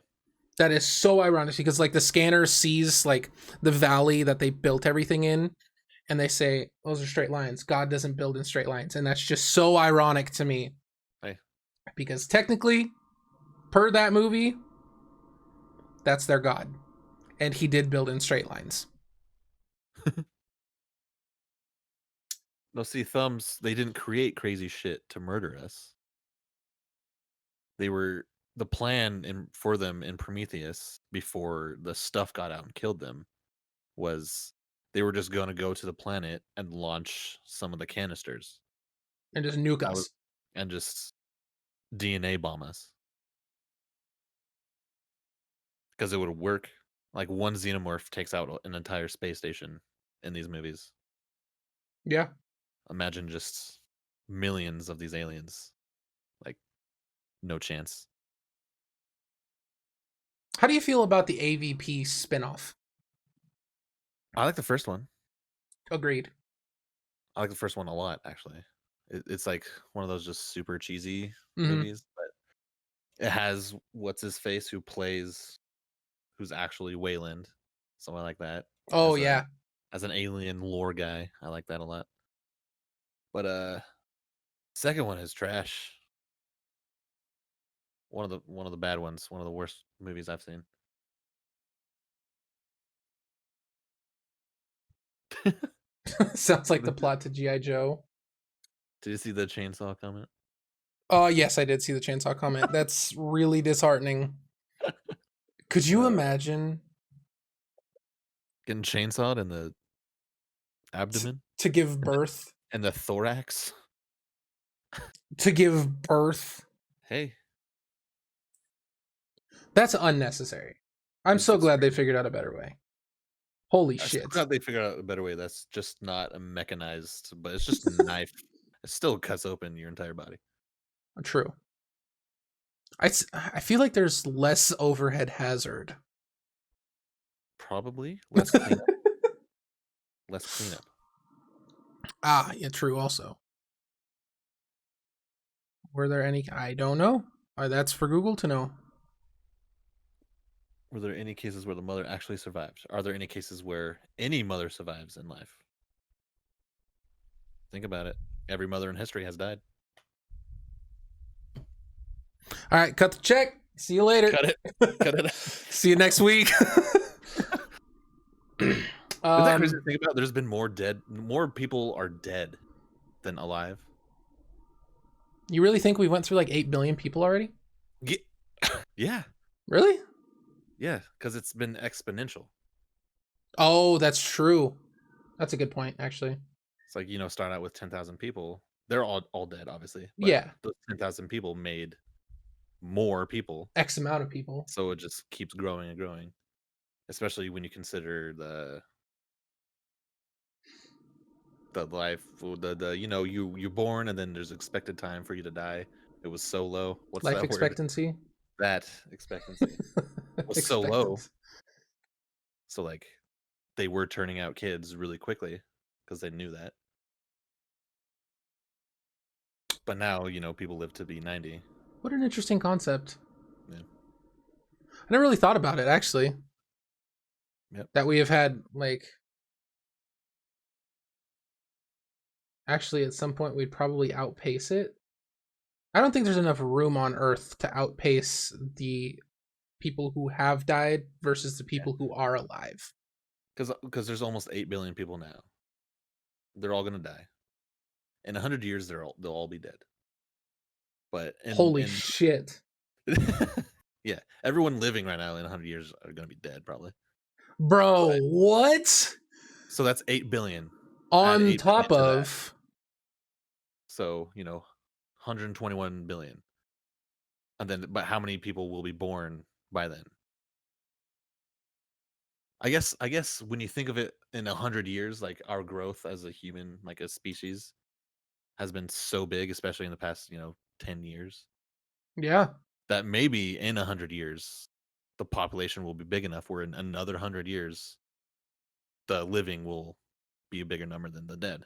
That is so ironic because like the scanner sees like the valley that they built everything in, and they say those are straight lines. God doesn't build in straight lines, and that's just so ironic to me. Hey. Because technically, per that movie, that's their God, and he did build in straight lines. No, see, Thumbs, they didn't create crazy shit to murder us. The plan for them in Prometheus before the stuff got out and killed them was they were just going to go to the planet and launch some of the canisters And just nuke us. And just DNA bomb us. Because it would work. Like one xenomorph takes out an entire space station in these movies. Yeah. Imagine just millions of these aliens. Like, no chance. How do you feel about the AVP spinoff? I like the first one. Agreed. I like the first one a lot, actually. It's like one of those just super cheesy Mhm. movies, but it has what's his face who's actually Wayland, something like that. Oh as a yeah. as an alien lore guy. I like that a lot. But second one is trash. One of the bad ones, one of the worst movies I've seen. Sounds like the plot to G.I. Joe. Did you see the chainsaw comment? Yes, I did see the chainsaw comment. That's really disheartening. Could you imagine Getting chainsawed in the abdomen to give birth? and the thorax? To give birth? Hey, That's unnecessary. I'm so it's glad they figured out a better way. Holy I'm shit. so glad they figured out a better way. That's just not a mechanized, but it's just a knife. It still cuts open your entire body. True. I feel like there's less overhead hazard. Probably less cleanup. Less cleanup. Yeah, true also. Were there any? I don't know. That's for Google to know. Were there any cases where the mother actually survives? Are there any cases where any mother survives in life? Think about it. Every mother in history has died. All right, cut the check. See you later. Cut it. Cut it. See you next week. Isn't that crazy to think about? There's been more people are dead than alive. You really think we went through like 8 billion people already? Yeah. Really? Yeah, because it's been exponential. Oh, that's true. That's a good point, actually. It's like, start out with 10,000 people. They're all dead, obviously. But Yeah. those 10,000 people made more people. X amount of people. So it just keeps growing and growing. Especially when you consider the life, you're born and then there's expected time for you to die. It was so low. What's Life that expectancy? word? That expectancy was so low. So like they were turning out kids really quickly because they knew that. But now, people live to be 90. What an interesting concept. Yeah. I never really thought about it, actually. Yep. That we have had, actually, at some point, we'd probably outpace it. I don't think there's enough room on Earth to outpace the people who have died versus the people who are alive. Because there's almost 8 billion people now. They're all gonna die. In 100 years, they'll all be dead. But Holy shit! Yeah, everyone living right now in 100 years are gonna be dead probably. Bro, But, what? so that's 8 billion. On 8 top billion to of. So 121 billion. And then, but how many people will be born by then? I guess when you think of it in 100 years, like our growth as a human, like a species, has been so big, especially in the past, 10 years. Yeah. That maybe in 100 years, the population will be big enough where in another 100 years, the living will be a bigger number than the dead.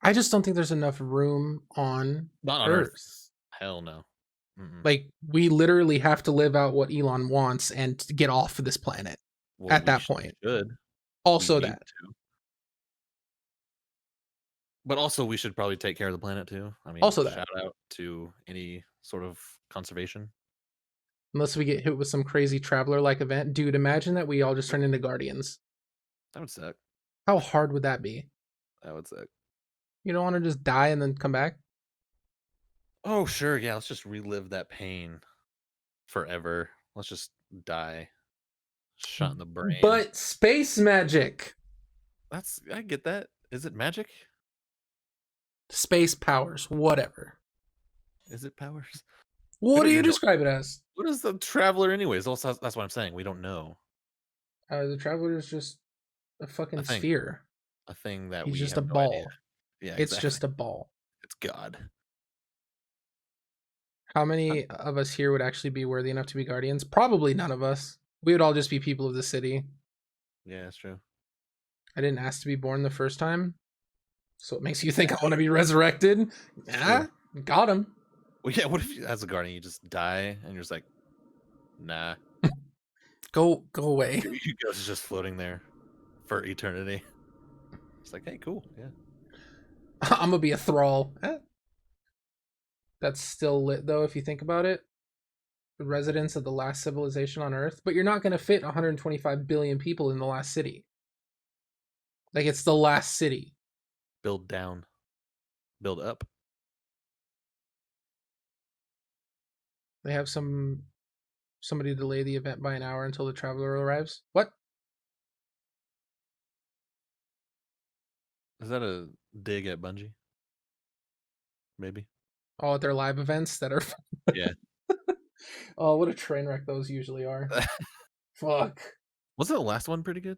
I just don't think there's enough room on Not on Earth. Hell no. Mm-mm. Like, we literally have to live out what Elon wants and get off of this planet at that point. Should. Also that. But also, we should probably take care of the planet too. I mean, Also that. shout out to any sort of conservation. Unless we get hit with some crazy traveler-like event. Dude, imagine that we all just turn into Guardians. That would suck. How hard would that be? That would suck. You don't want to just die and then come back? Oh, sure. Yeah, let's just relive that pain forever. Let's just die. Shot in the brain. But space magic. I get that. Is it magic? Space powers, whatever. Is it powers? What do you describe it as? What is the traveler anyways? Also, that's what I'm saying. We don't know. The traveler is just a fucking sphere. A thing that He's we just have a no ball. idea. Yeah, it's just a ball. It's God. How many of us here would actually be worthy enough to be guardians? Probably none of us. We would all just be people of the city. Yeah, that's true. I didn't ask to be born the first time, so it makes you think I want to be resurrected. Yeah, got him. Well, yeah. What if, as a guardian, you just die and you're just like, nah, Go away. your ghost is just floating there for eternity. It's like, hey, cool, yeah. I'm gonna be a thrall. That's still lit though, if you think about it. The residents of the last civilization on Earth, but you're not gonna fit 125 billion people in the last city. Like it's the last city. Build down, build up. They have somebody delay the event by an hour until the traveler arrives. What? Is that a dig at Bungie? Maybe. Oh, their live events that are. Yeah. Oh, what a train wreck those usually are. Fuck. Wasn't the last one pretty good?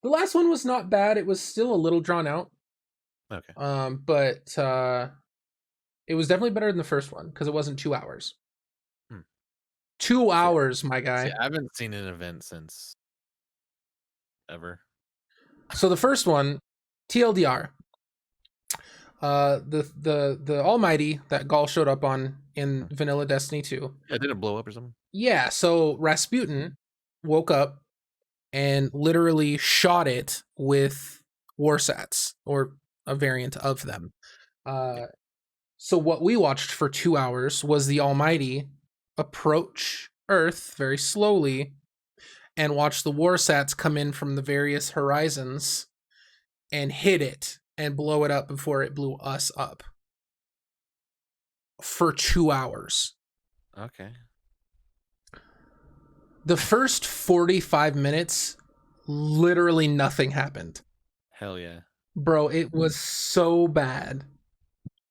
The last one was not bad. It was still a little drawn out. Okay. But it was definitely better than the first one because it wasn't 2 hours. 2 hours, my guy. See, I haven't seen an event since ever. So the first one, TLDR. The Almighty that Gaul showed up on in Vanilla Destiny 2. Yeah, did it blow up or something? Yeah, so Rasputin woke up and literally shot it with warsats or a variant of them. So what we watched for 2 hours was the Almighty approach Earth very slowly and watch the warsats come in from the various horizons and hit it and blow it up before it blew us up for 2 hours. Okay. The first 45 minutes, literally nothing happened. Hell yeah. Bro, it was so bad.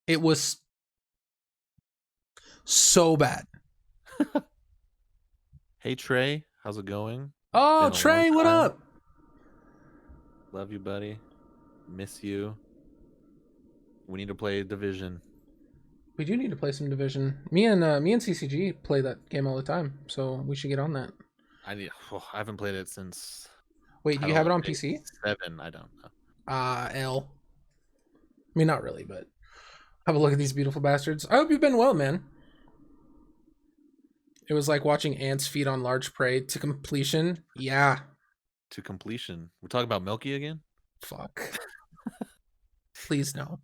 It was so bad. Hey Trey, how's it going? Oh, Been a Trey, long what time. up? Love you, buddy. Miss you. We need to play Division. We do need to play some Division. Me and CCG play that game all the time, so we should get on that. I haven't played it since. Wait, do you have it on PC? 7. I don't know. L. I mean, not really, but have a look at these beautiful bastards. I hope you've been well, man. It was like watching ants feed on large prey to completion. Yeah. To completion. We're talking about Milky again? Fuck. Please no.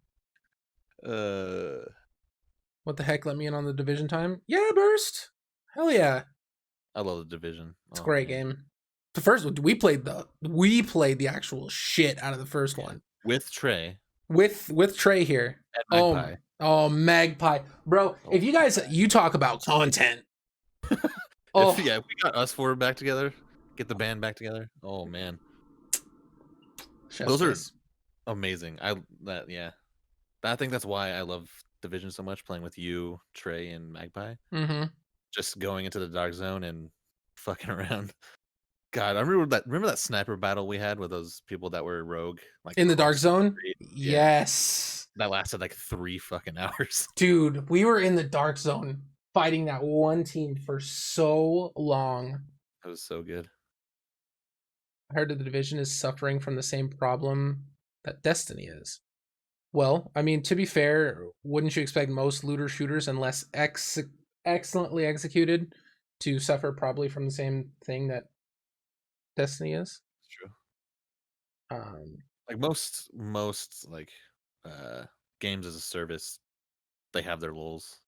What the heck? Let me in on the Division time? Yeah, Burst. Hell yeah. I love the Division. It's a great game. The first one, we played the actual shit out of the first one. With Trey. With Trey here. And Magpie. Oh, Magpie. Bro, if you talk about content. If we got us four back together, get the band back together. Oh man. Those are amazing. I think that's why I love Division so much, playing with you, Trey, and Magpie. Mm-hmm. Just going into the dark zone and fucking around. God, I remember that sniper battle we had with those people that were rogue, like in the dark zone. Yeah. Yes, that lasted like 3 fucking hours. Dude, we were in the dark zone fighting that one team for so long. That was so good. I heard that the Division is suffering from the same problem that Destiny is. Well, I mean, to be fair, wouldn't you expect most looter shooters, unless excellently executed, to suffer probably from the same thing that Destiny is? It's true. Like most like games as a service, they have their lulls.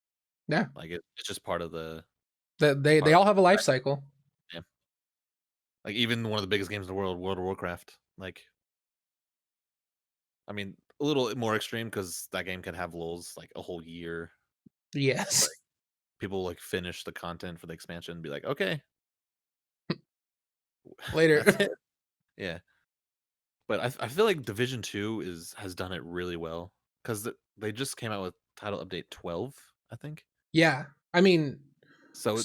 Yeah, like it's just part of the. They all have a life cycle. Yeah. Like even one of the biggest games in the world, World of Warcraft. Like, I mean, a little more extreme because that game can have lulls like a whole year. Yes. Like, people like finish the content for the expansion and be like, okay, later. Yeah. But I feel like Division 2 has done it really well because they just came out with title update 12, I think. Yeah, I mean, so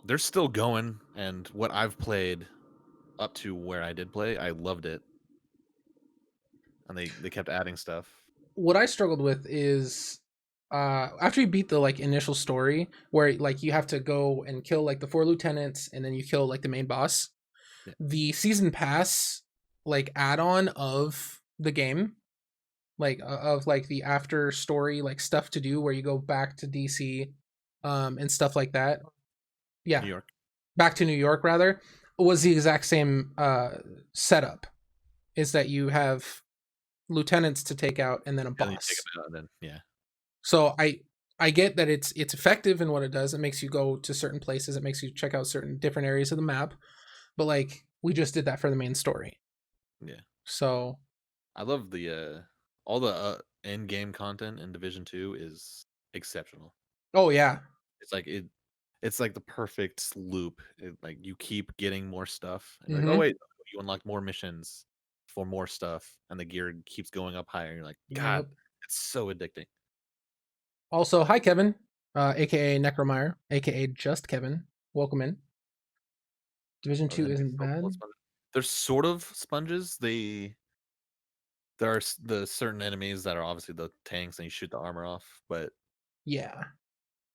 they're still going, and what I've played up to where I did play, I loved it, and they kept adding stuff. What I struggled with is after you beat the like initial story where like you have to go and kill like the 4 lieutenants and then you kill like the main boss, Yeah. the season pass like add-on of the game, like of like the after story like stuff to do where you go back to DC and stuff like that. Yeah, New York. back to New York rather, was the exact same setup. Is that you have lieutenants to take out and then a And then you take boss. them out, and then yeah, So I get that it's effective in what it does. It makes you go to certain places. It makes you check out certain different areas of the map. But like we just did that for the main story. yeah. So I love the all the end game content in Division 2 is exceptional. oh yeah. It's like it's like the perfect loop. Like you keep getting more stuff, and you're like, oh Mm-hmm. wait, you unlock more missions for more stuff, and the gear keeps going up higher. You're like, God, Yep. it's so addicting. Also, hi Kevin, aka Necromeyer, aka just Kevin. Welcome in. Division Or the 2 next isn't level bad. of sponges. They're sort of sponges. There are the certain enemies that are obviously the tanks, and you shoot the armor off, but Yeah.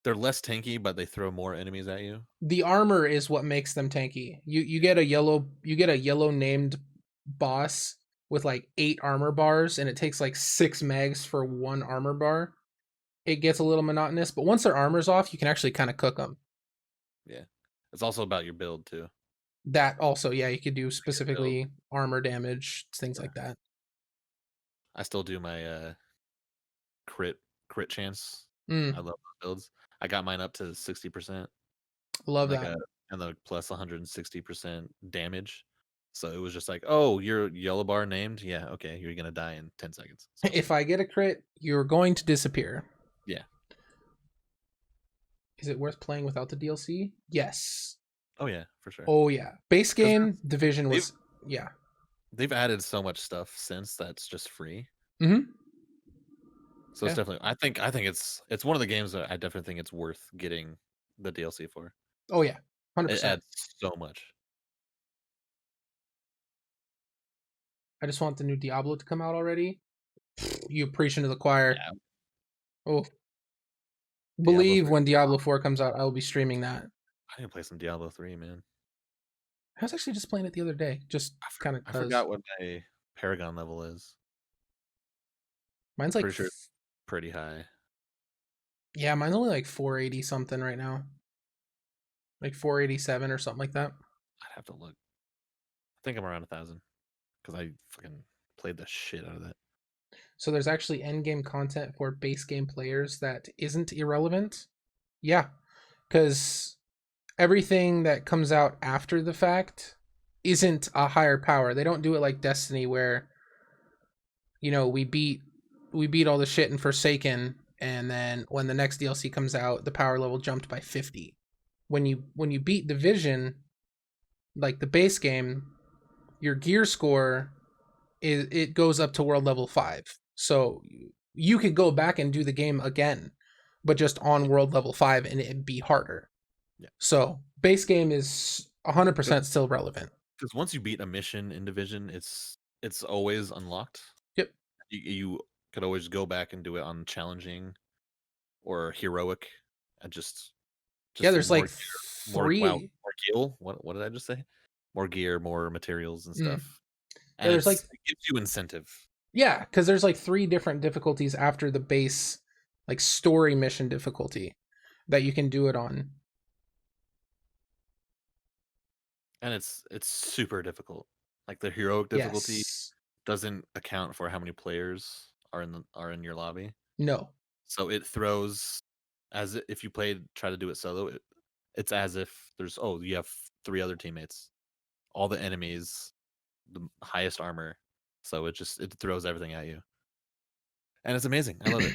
they're less tanky, but they throw more enemies at you. The armor is what makes them tanky. You get a yellow named boss with like 8 armor bars and it takes like 6 megs for 1 armor bar. It gets a little monotonous, but once their armor's off, you can actually kind of cook them. Yeah, it's also about your build too. That also, yeah, you could do Build. specifically armor damage, things Yeah. like that. I still do my crit chance. I Mm, love those builds. I got mine up to 60%, love like that. and the plus 160% damage. So it was just like, oh, you're yellow bar named, yeah, okay, you're gonna die in 10 seconds. So If I get a crit, you're going to disappear. yeah. Is it worth playing without the DLC? Yes. Oh yeah, for sure. Oh yeah. Base 'Cause game Division they've was yeah. they've added so much stuff since that's just free. Mm-hmm. So it's Yeah. definitely I think it's one of the games that I definitely think it's worth getting the DLC for. Oh yeah. It 100%. adds so much. I just want the new Diablo to come out already. You preaching to the choir. Yeah, Oh, Diablo believe 3. when Diablo 4 comes out, I will be streaming that. I need to play some Diablo 3, man. I was actually just playing it the other day, just kind of I cuz forgot what my Paragon level is. mine's like Pretty sure it's pretty high. yeah, mine's only like 480 something right now. Like 487 or something like that. I'd have to look. I think I'm around 1,000 because I fucking played the shit out of that. So there's actually end game content for base game players that isn't irrelevant. Yeah, cuz everything that comes out after the fact isn't a higher power. They don't do it like Destiny where we beat all the shit in Forsaken and then when the next DLC comes out, the power level jumped by 50. When you beat Division, like the base game, your gear score it goes up to world level 5. So you could go back and do the game again, but just on world level 5 and it'd be harder. Yeah. So base game is 100% still relevant. Because once you beat a mission in Division, it's always unlocked. Yep. You could always go back and do it on challenging or heroic, and just Yeah, get there's like more wow, 3. more gear. What did I just say? More gear, more materials and Mm. stuff. Yeah, And there's like it gives you incentive. yeah, because there's like 3 different difficulties after the base like story mission difficulty that you can do it on. And it's super difficult. Like the heroic difficulty Yes. doesn't account for how many players are in your lobby. No. So it throws if you try to do it solo, it's as if you have 3 other teammates, all the enemies, the highest armor. So it throws everything at you. And it's amazing. I love it.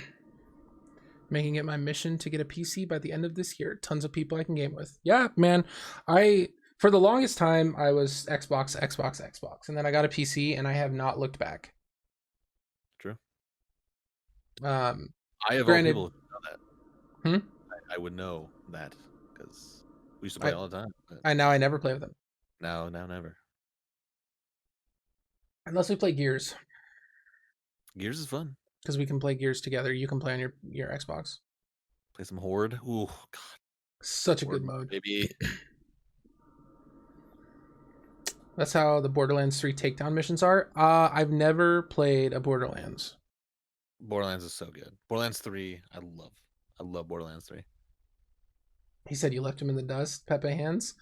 Making it my mission to get a PC by the end of this year. Tons of people I can game with. Yeah, man. I for the longest time I was Xbox, Xbox, Xbox, and then I got a PC and I have not looked back. True. Um, I of all granted, people know that. hmm? I would know that because we used to play all the time. But I never play with them now never. unless we play Gears. Gears is fun. because we can play Gears together. You can play on your Xbox. Play some Horde. Ooh, God. Such a Horde good mode. baby. That's how the Borderlands 3 takedown missions are. I've never played a Borderlands. Borderlands is so good. Borderlands 3, I love Borderlands 3. He said you left him in the dust, Pepe hands.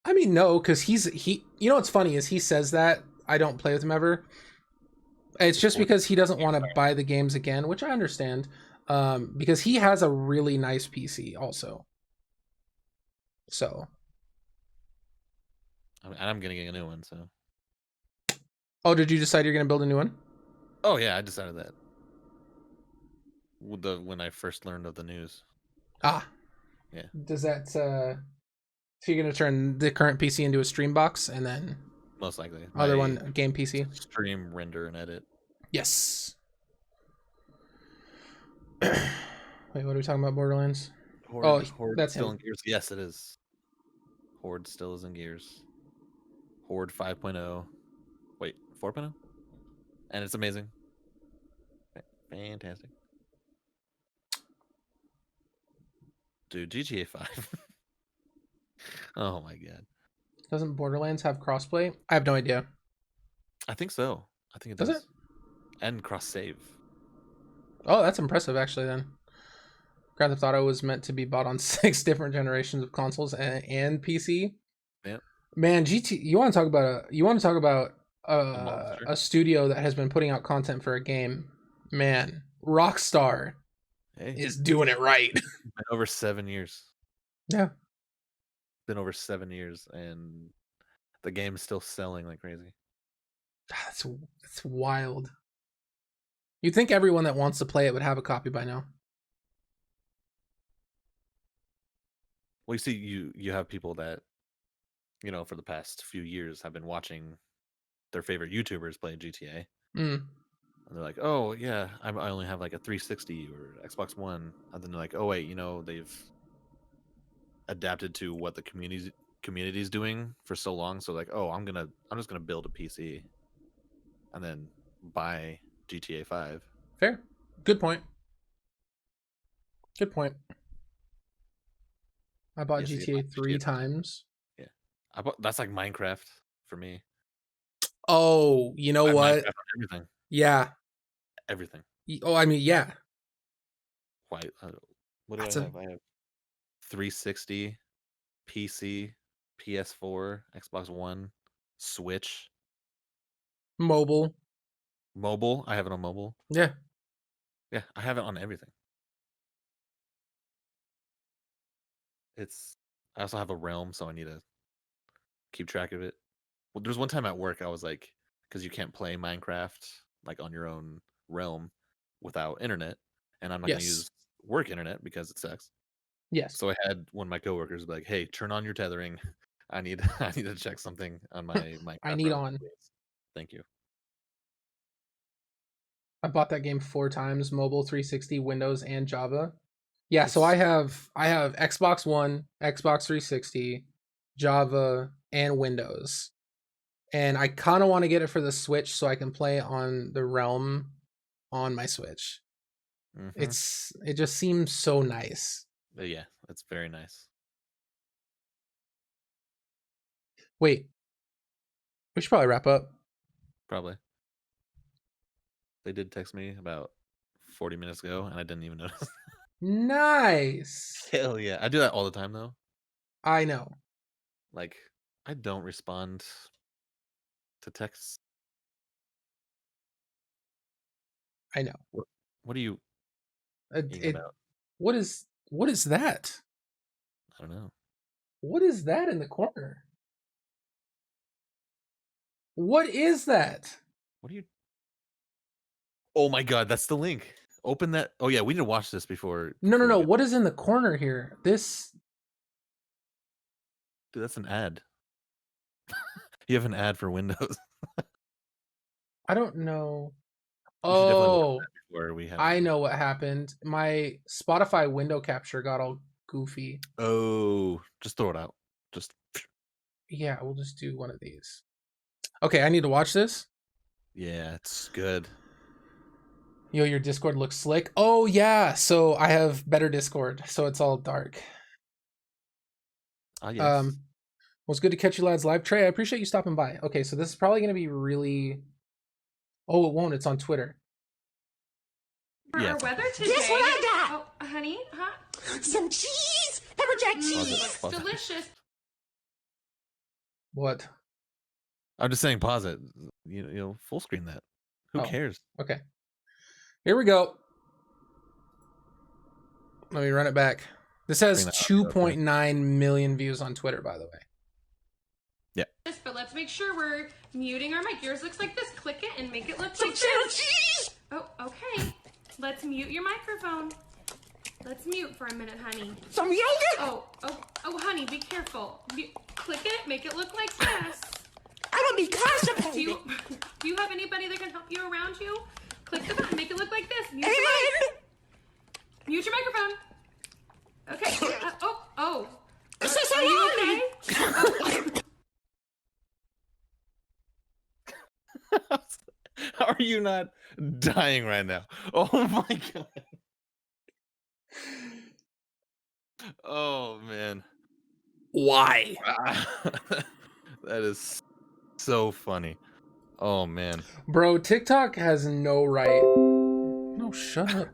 I mean, no, because he. You know what's funny is he says that I don't play with him ever. It's just because he doesn't want to buy the games again, which I understand. Because he has a really nice PC also. So. And I'm gonna get a new one. So. Oh, did you decide you're gonna build a new one? Oh yeah, I decided that. When I first learned of the news. Ah. Yeah. Does that? So you're gonna turn the current PC into a stream box and then most likely other one game PC. Stream, render, and edit. Yes. Wait, what are we talking about? Borderlands? Horde that's still him. in Gears. Yes, it is. Horde still is in Gears. Horde 5.0. Wait, 4.0? And it's amazing. Fantastic. Dude, GTA 5. Oh my god. Doesn't Borderlands have crossplay? I have no idea. I think so. I think it Does does. it? And cross save. Oh, that's impressive actually then. Grand Theft Auto was meant to be bought on 6 different generations of consoles and PC. Yep. Man, you want to talk about monster. a studio that has been putting out content for a game. Man, Rockstar is doing it right. Been over 7 years. Yeah. Been over 7 years, and the game is still selling like crazy. That's wild. You'd think everyone that wants to play it would have a copy by now. Well, you see, you have people that, for the past few years have been watching their favorite YouTubers play GTA. Mm. And they're like, oh, yeah, I only have like a 360 or Xbox One. And then they're like, oh, wait, they've adapted to what the community's doing for so long. So like, oh, I'm just gonna build a PC and then buy GTA 5. Fair. Good point. I bought GTA 3 times. Yeah. That's like Minecraft for me. Oh, you know what? Minecraft on everything. Yeah. Everything. Oh, I mean, yeah. Why? What do I have? I have 360, PC, PS4, Xbox One, Switch. Mobile. I have it on mobile. Yeah. Yeah, I have it on everything. I also have a Realm, so I need to keep track of it. Well, there's one time at work I was like, because you can't play Minecraft like on your own Realm without internet, and I'm not going to use work internet because it sucks. Yes. So I had one of my coworkers be like, "Hey, turn on your tethering. I need to check something on my Minecraft." I need on. Thank you. I bought that game 4 times, mobile, 360, Windows, and Java. Yeah, so I have Xbox One, Xbox 360, Java, and Windows. And I kind of want to get it for the Switch so I can play on the Realm on my Switch. Mm-hmm. It just seems so nice. Yeah, it's very nice. Wait. We should probably wrap up. Probably. They did text me about 40 minutes ago, and I didn't even notice. Nice. Hell yeah. I do that all the time, though. I know. Like, I don't respond to texts. I know. What are you about? What is that? I don't know. What is that in the corner? What is that? What are you? Oh my god, that's the link. Open that. Oh yeah, we need to watch this before. No. What is in the corner here? This. Dude, that's an ad. You have an ad for Windows. I don't know. Oh, I know what happened. My Spotify window capture got all goofy. Oh, just throw it out. Yeah, we'll just do one of these. Okay, I need to watch this. Yeah, it's good. Yo, your Discord looks slick. Oh yeah, so I have better Discord, so it's all dark. Ah, yes. Well, it's good to catch you lads live. Trey, I appreciate you stopping by. Okay, so this is probably going to be really... Oh, it won't. It's on Twitter. For Yeah. our weather today. Guess what I got? Oh, honey, huh? Some cheese! Pepper jack cheese! Looks Pause it. delicious. What? I'm just saying, pause it. You know, full screen that. Who Oh. cares? Okay. Here we go. Let me run it back. This has Bring that up, 2.9 million views on Twitter, by the way. But let's make sure we're muting our mic. Yours looks like this. Click it and make it look Some like cheddar this. cheese! Oh, okay. Let's mute your microphone. Let's mute for a minute, honey. Some yogurt! Oh, honey, be careful. Click it, make it look like this. I'm gonna be Do constipated. you have anybody that can help you around you? Click the button, make it look like this. Mute your And mic. Mute your microphone. Okay. this is Are you okay? How are you not dying right now? Oh my god. Oh man. Why? That is so funny. Oh man. Bro, TikTok has no right. No, shut up.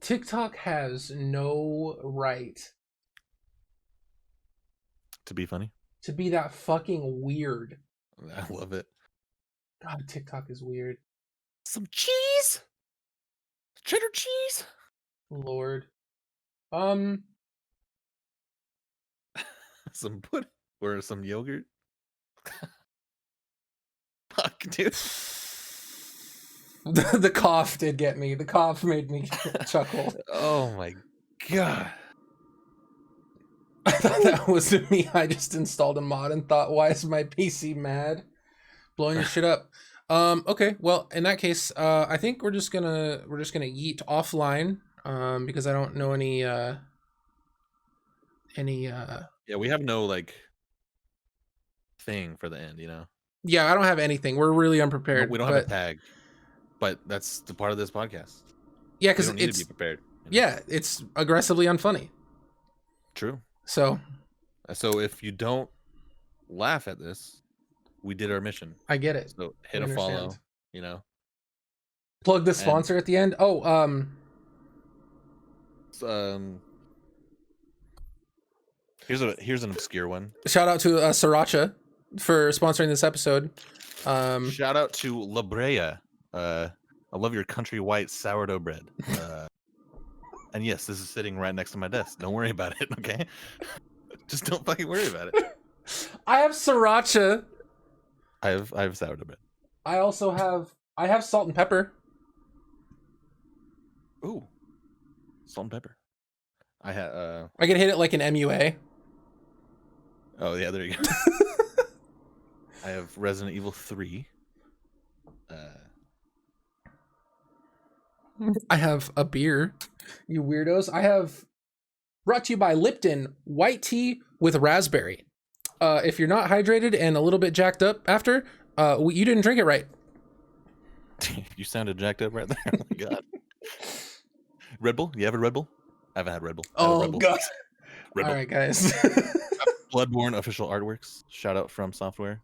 TikTok has no right To be funny. to be that fucking weird. I love it. God, TikTok is weird. Some cheese? Cheddar cheese? Lord. Some pudding or some yogurt? Fuck, dude. The cough did get me. The cough made me chuckle. Oh my god. I thought that was me. I just installed a mod and thought, why is my PC mad? Blowing your shit up. Okay, well, in that case, I think we're just gonna yeet offline. Because I don't know any Yeah, we have no like thing for the end, you know. yeah, I don't have anything. We're really unprepared. We don't have a tag, but that's the part of this podcast. Yeah, We because don't need it's to be prepared. You know? yeah, it's aggressively unfunny. True. So So if you don't laugh at this, we did our mission. I get it. So hit We a follow, understand. you know. Plug the sponsor at the end. Oh, Here's an obscure one. shout out to Sriracha for sponsoring this episode. Shout out to La Brea. I love your country white sourdough bread. And yes, this is sitting right next to my desk. Don't worry about it, okay? Just don't fucking worry about it. I have Sriracha. I have sourdough bread. I also have salt and pepper. Ooh, salt and pepper. I had I can hit it like an MUA. oh yeah, there you go. I have Resident Evil 3. I have a beer. You weirdos. I have brought to you by Lipton white tea with raspberry. If you're not hydrated and a little bit jacked up after, you didn't drink it right. You sounded jacked up right there. Oh my god. Red Bull? You have a Red Bull? I haven't had Red Bull. I have a Oh Red Bull. god. Red All Bull. right, guys. Bloodborne official artworks. Shout out From Software.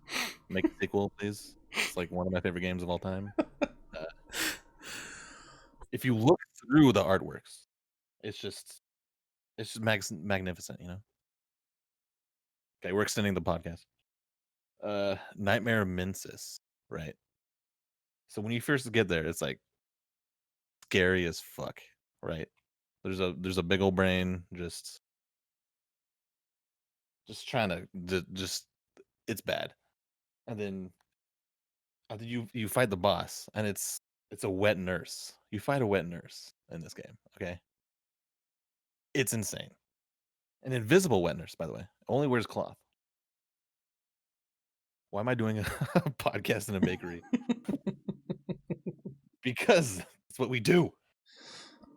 Make a sequel, please. It's like one of my favorite games of all time. If you look through the artworks, it's just magnificent, you know. Okay, we're extending the podcast. Nightmare Mensis, right? So when you first get there, it's like scary as fuck, right? There's a big old brain just trying to just it's bad. And then you fight the boss, and it's a wet nurse. You fight a wet nurse in this game, okay? It's insane. An invisible wet nurse, by the way, only wears cloth. Why am I doing a podcast in a bakery? Because that's what we do.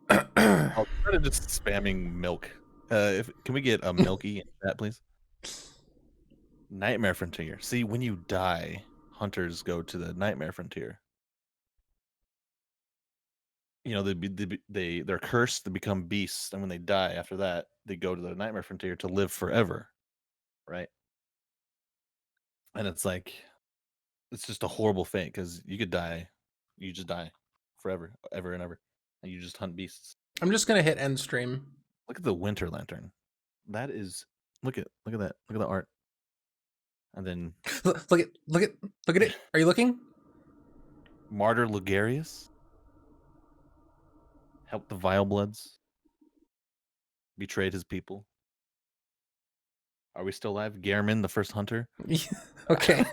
I'll try to just spamming milk. Can we get a milky in that, please? Nightmare Frontier. See, when you die, hunters go to the Nightmare Frontier. they're cursed to become beasts, and when they die after that, they go to the nightmare frontier to live forever, right? And it's like it's just a horrible fate because you could die, you just die forever, ever and ever, and you just hunt beasts. I'm just gonna hit end stream. Look at the winter lantern. That is look at that. Look at the art. And then Look at it. Are you looking? Martyr Lugarius. Helped the Vile Bloods. Betrayed his people. Are we still alive? Gehrman, the first hunter. Okay.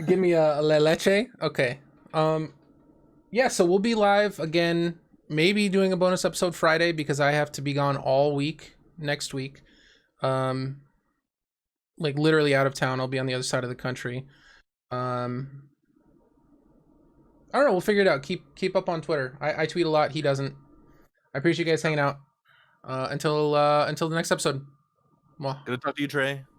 Give me a la leche. Okay. Yeah, so we'll be live again, maybe doing a bonus episode Friday because I have to be gone all week next week. Like literally out of town. I'll be on the other side of the country. I don't know, we'll figure it out. Keep up on Twitter. I tweet a lot, he doesn't. I appreciate you guys hanging out. Until the next episode. Well, Good to talk to you, Trey.